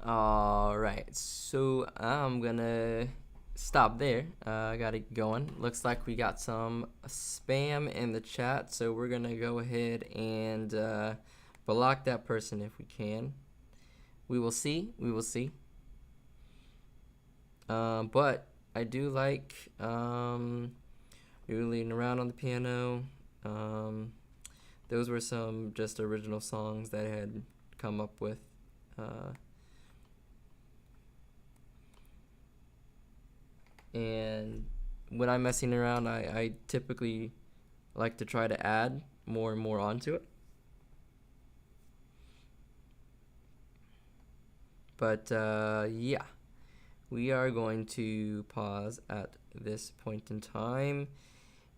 Alright, so I'm gonna stop there. I gotta get going. Looks like we got some spam in the chat, so we're gonna go ahead and block that person if we can. We will see. We will see. But I do like noodling around on the piano. Those were some just original songs that I had come up with. And when I'm messing around, I typically like to try to add more and more onto it. But yeah, we are going to pause at this point in time,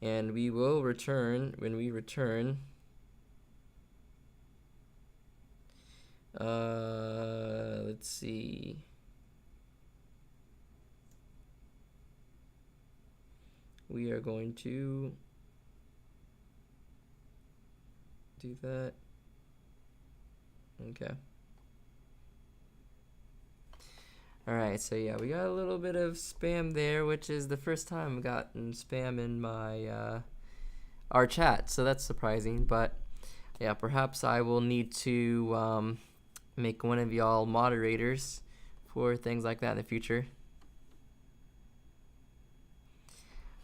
and we will return. When we return, let's see. We are going to do that. Okay. Alright, so yeah, we got a little bit of spam there, which is the first time I've gotten spam in my our chat, so that's surprising. But yeah, perhaps I will need to make one of y'all moderators for things like that in the future.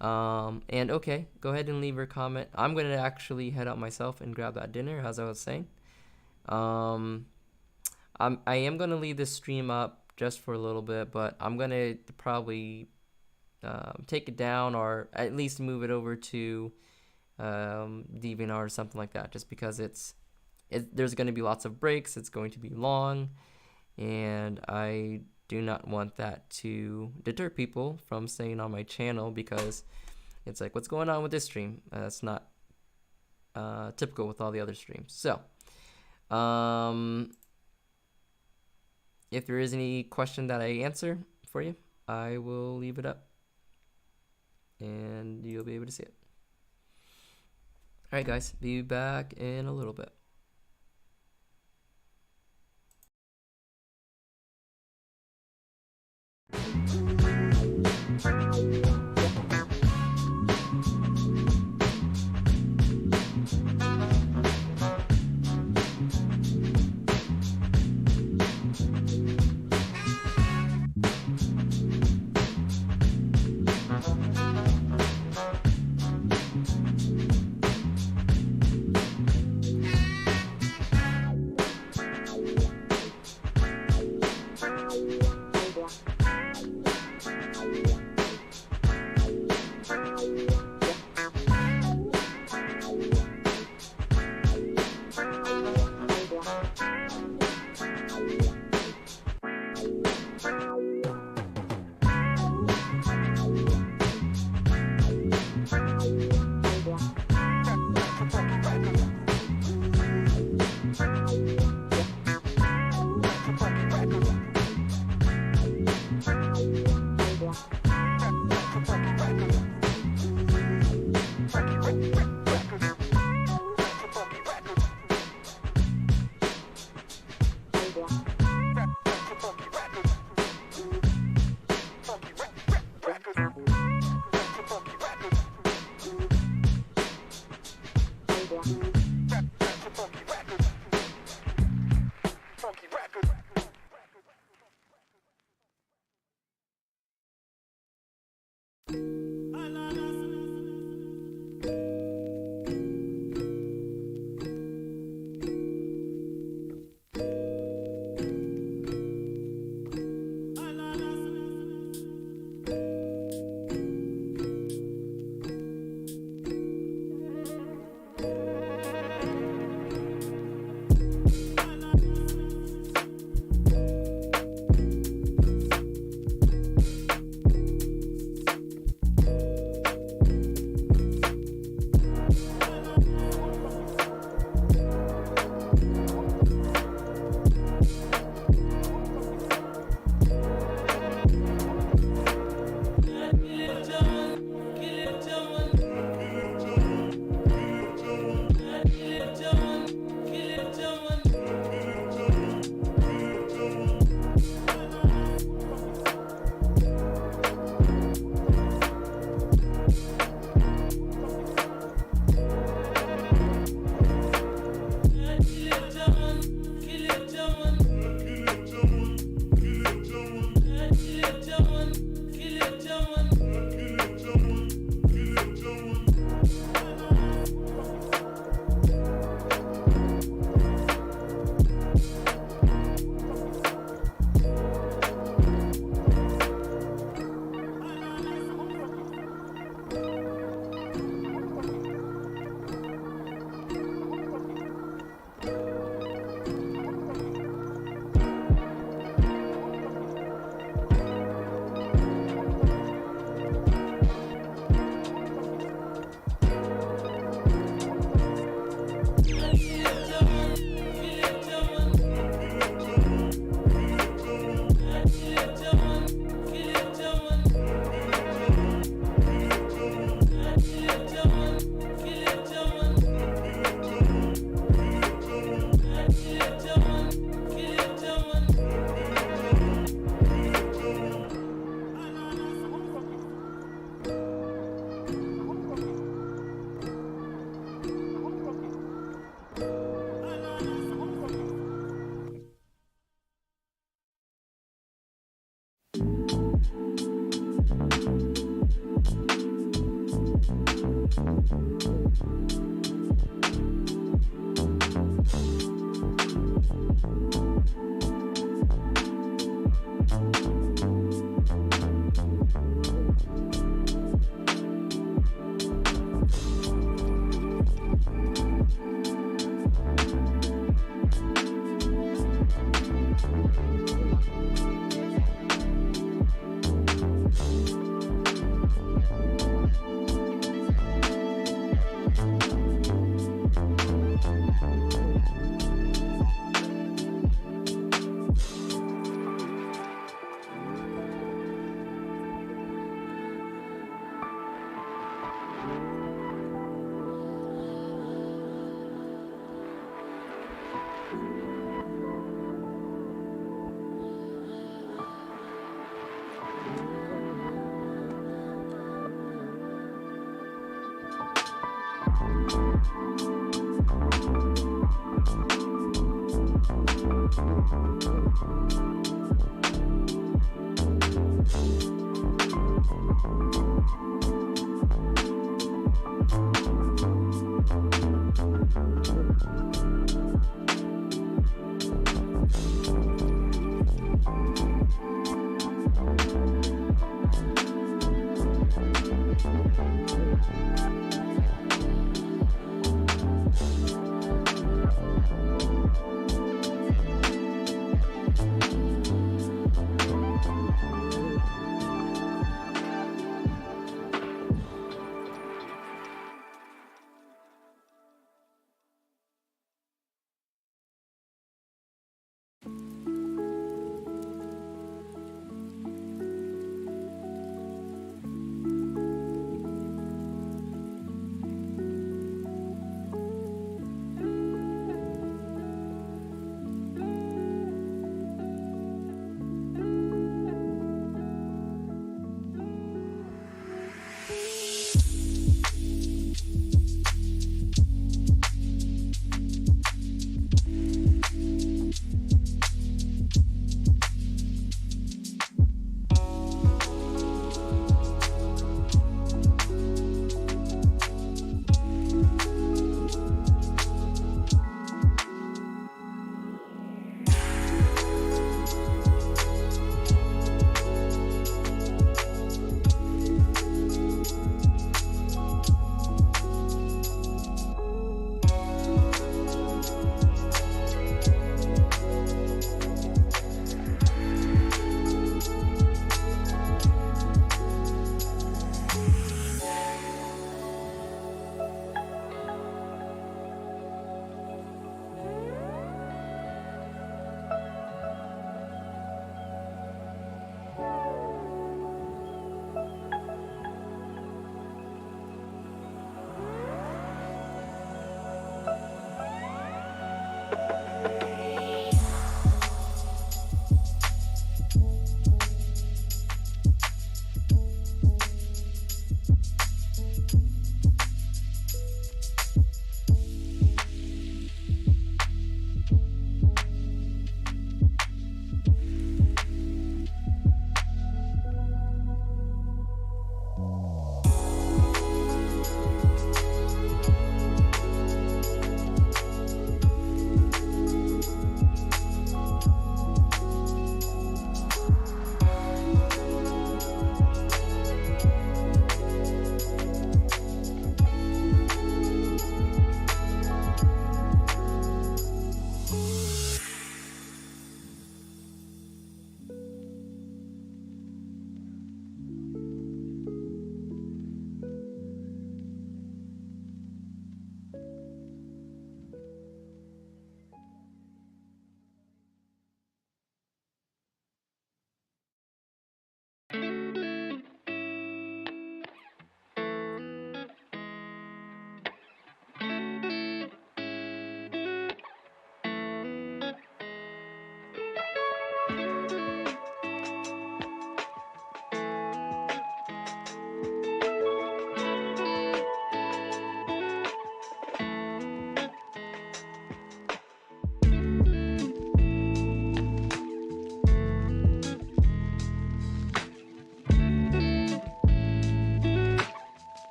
And okay, go ahead and leave your comment. I'm gonna actually head out myself and grab that dinner, as I was saying. I am gonna leave this stream up just for a little bit, but I'm gonna probably take it down, or at least move it over to DeviantArt or something like that, just because there's going to be lots of breaks. It's going to be long, and I do not want that to deter people from staying on my channel, because it's like, what's going on with this stream? That's not typical with all the other streams. So if there is any question that I answer for you, I will leave it up and you'll be able to see it. Alright guys, be back in a little bit.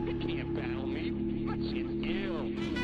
You can't battle me. What's in you?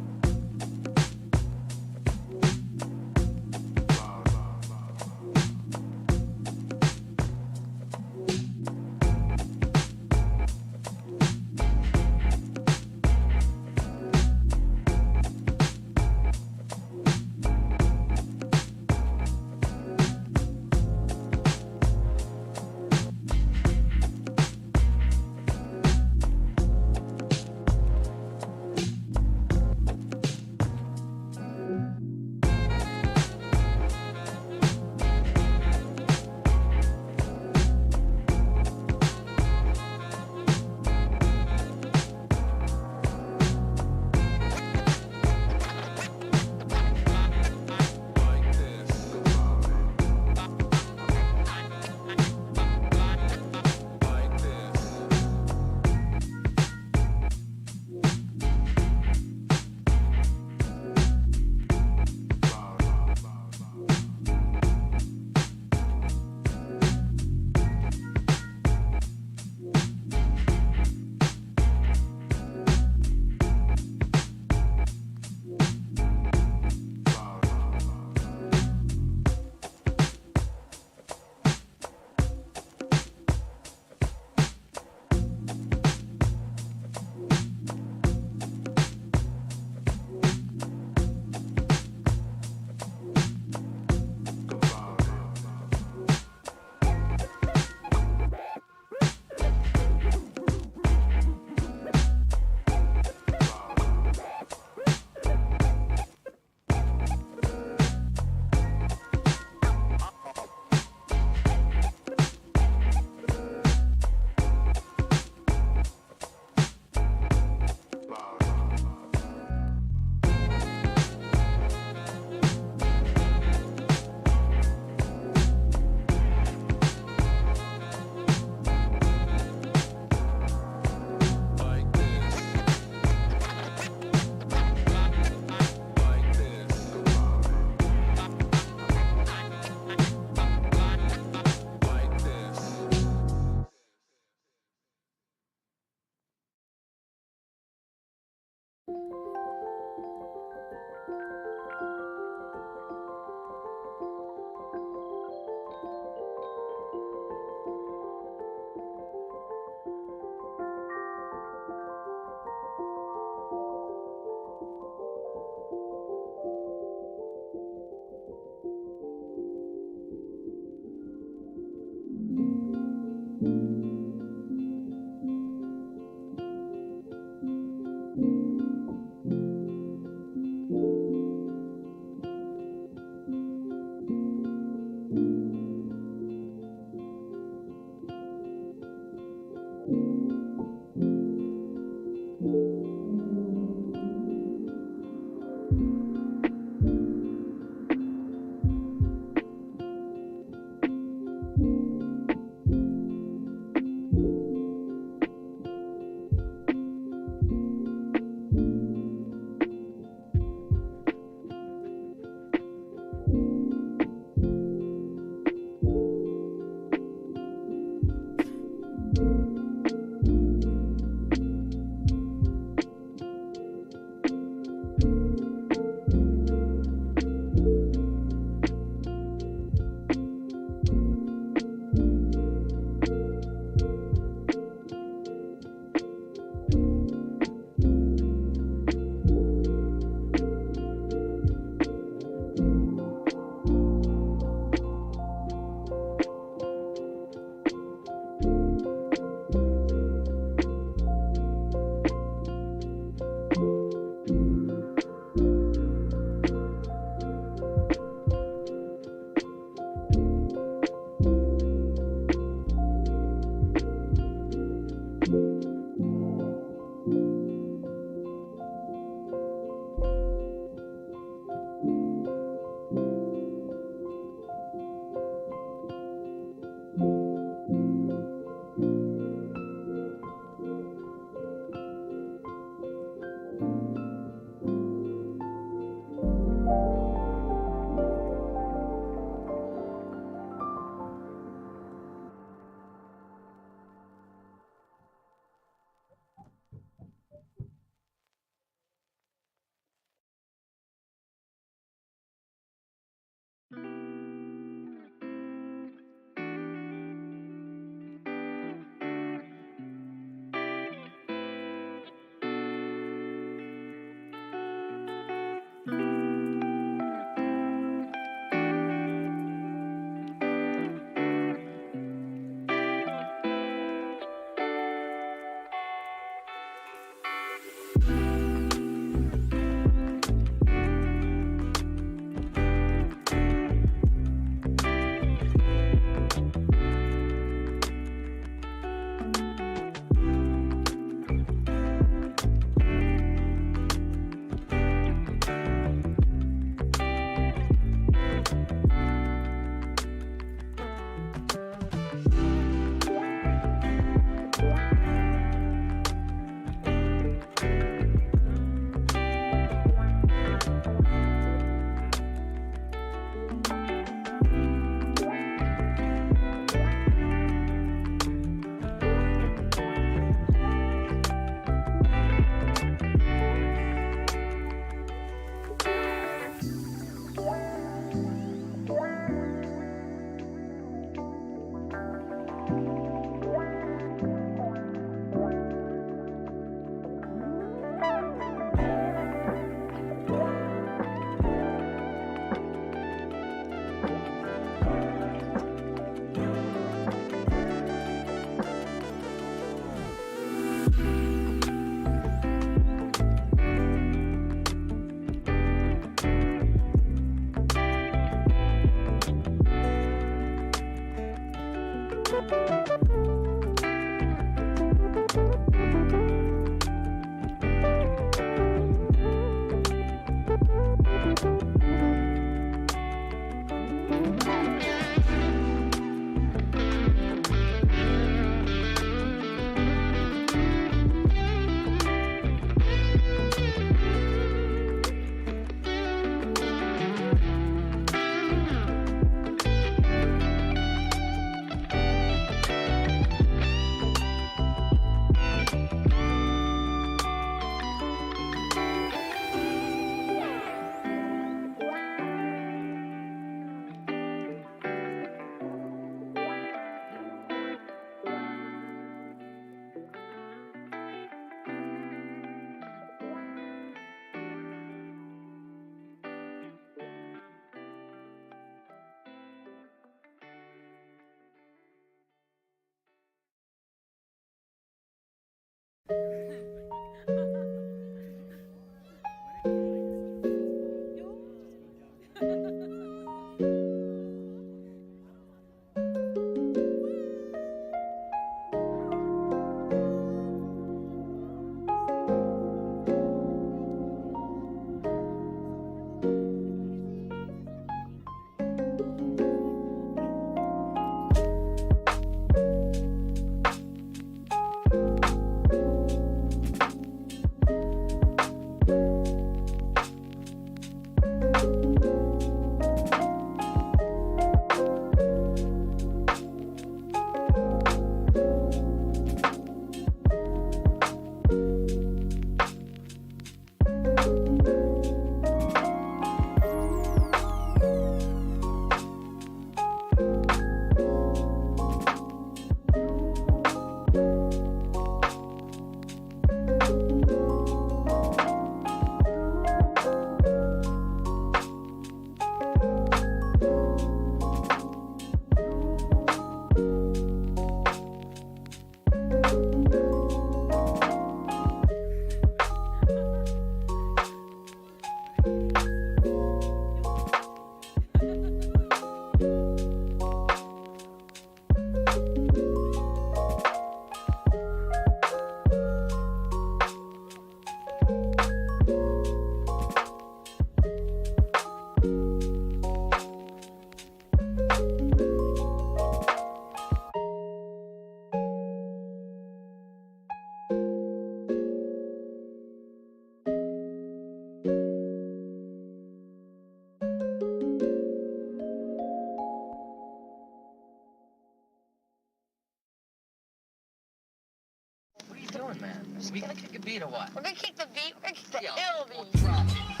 What are you doing, man? Is we gonna kick a beat or what? We're gonna kick the beat. We're gonna kick the Yo, ill we'll beat. drop it.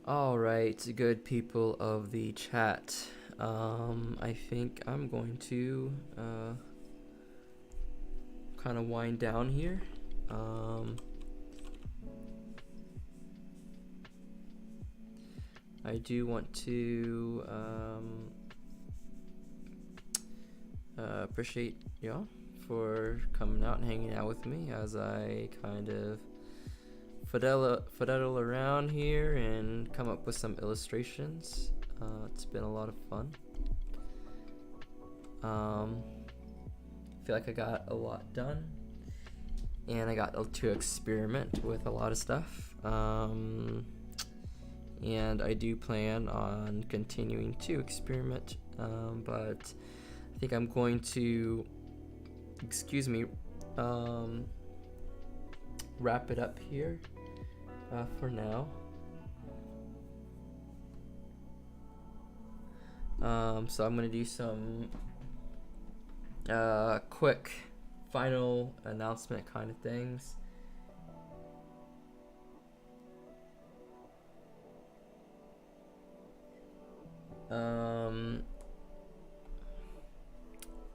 Alright, good people of the chat. I think I'm going to kind of wind down here. I do want to appreciate y'all for coming out and hanging out with me as I kind of fiddle around here and come up with some illustrations. It's been a lot of fun. I feel like I got a lot done, and I got to experiment with a lot of stuff. And I do plan on continuing to experiment, but I think I'm going to, wrap it up here for now. So I'm going to do some quick final announcement kind of things. I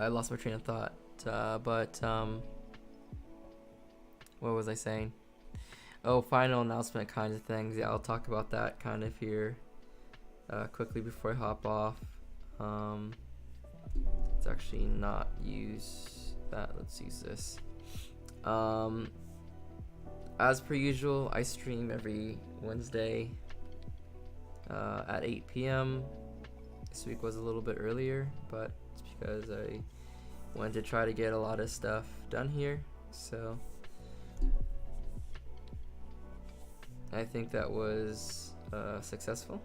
lost my train of thought, but what was I saying? Oh, final announcement kind of things. Yeah, I'll talk about that kind of here quickly before I hop off. Let's actually not use that. Let's use this. As per usual, I stream every Wednesday at 8 p.m. This week was a little bit earlier, but it's because I wanted to try to get a lot of stuff done here. So I think that was successful.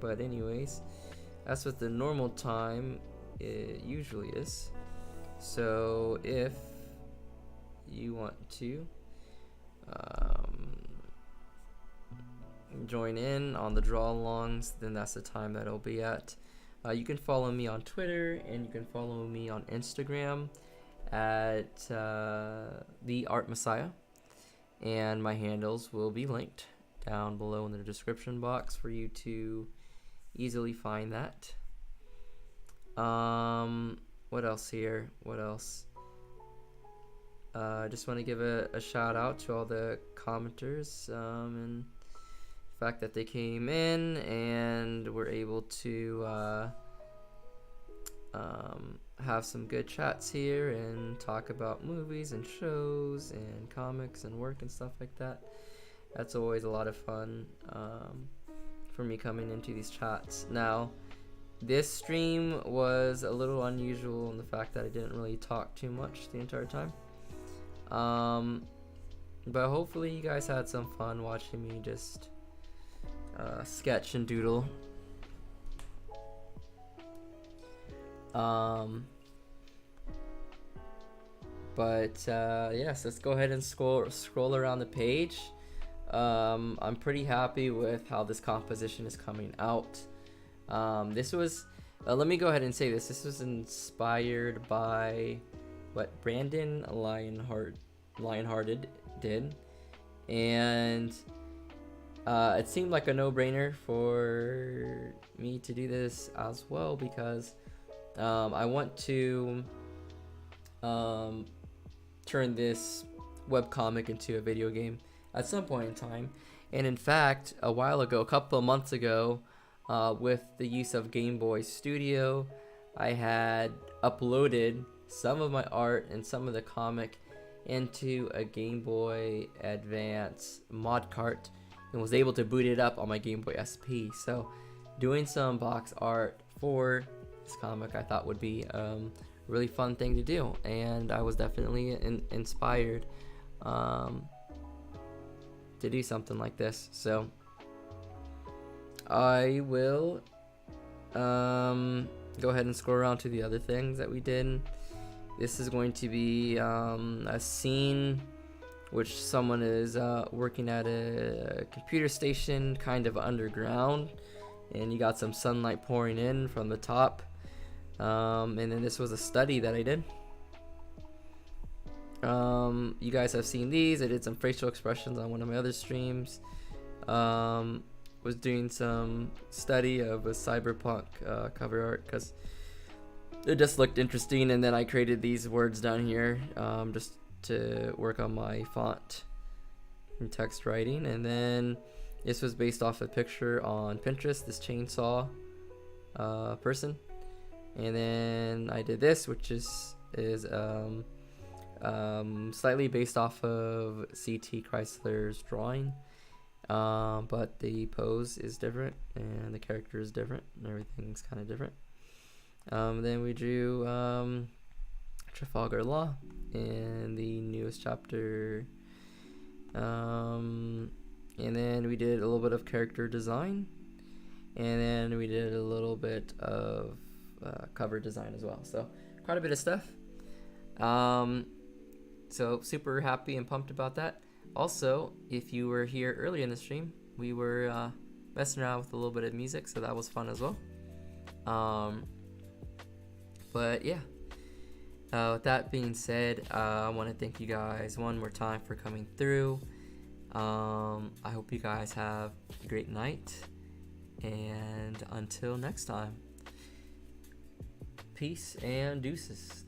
But anyways, that's what the normal time it usually is. So if you want to join in on the draw alongs, then that's the time that it'll be at. You can follow me on Twitter, and you can follow me on Instagram at the Art Messiah, and my handles will be linked down below in the description box for you to easily find that. What else here? What else? I just want to give a shout out to all the commenters and the fact that they came in and were able to have some good chats here and talk about movies and shows and comics and work and stuff like that. That's always a lot of fun for me coming into these chats. Now, this stream was a little unusual in the fact that I didn't really talk too much the entire time. But hopefully you guys had some fun watching me just sketch and doodle. Yes, let's go ahead and scroll around the page. I'm pretty happy with how this composition is coming out. This was, let me go ahead and say this. This was inspired by what Brandon Lionhearted did, and it seemed like a no-brainer for me to do this as well because I want to turn this webcomic into a video game at some point in time. And in fact, a while ago, a couple of months ago, with the use of Game Boy Studio, I had uploaded some of my art and some of the comic into a Game Boy Advance mod cart and was able to boot it up on my Game Boy SP. So doing some box art for this comic I thought would be a really fun thing to do, and I was definitely inspired to do something like this. So I will go ahead and scroll around to the other things that we did. This is going to be a scene which someone is working at a computer station kind of underground, and you got some sunlight pouring in from the top. And then this was a study that I did. You guys have seen these. I did some facial expressions on one of my other streams. Was doing some study of a cyberpunk cover art because it just looked interesting, and then I created these words down here just to work on my font and text writing. And then this was based off a picture on Pinterest, this chainsaw person. And then I did this, which is slightly based off of CT Chrysler's drawing, but the pose is different and the character is different and everything's kind of different. Then we drew Trafalgar Law in the newest chapter, and then we did a little bit of character design, and then we did a little bit of cover design as well. So quite a bit of stuff. So super happy and pumped about that. Also, if you were here early in the stream, we were messing around with a little bit of music, so that was fun as well. But yeah, with that being said, I want to thank you guys one more time for coming through. I hope you guys have a great night, and until next time, peace and deuces.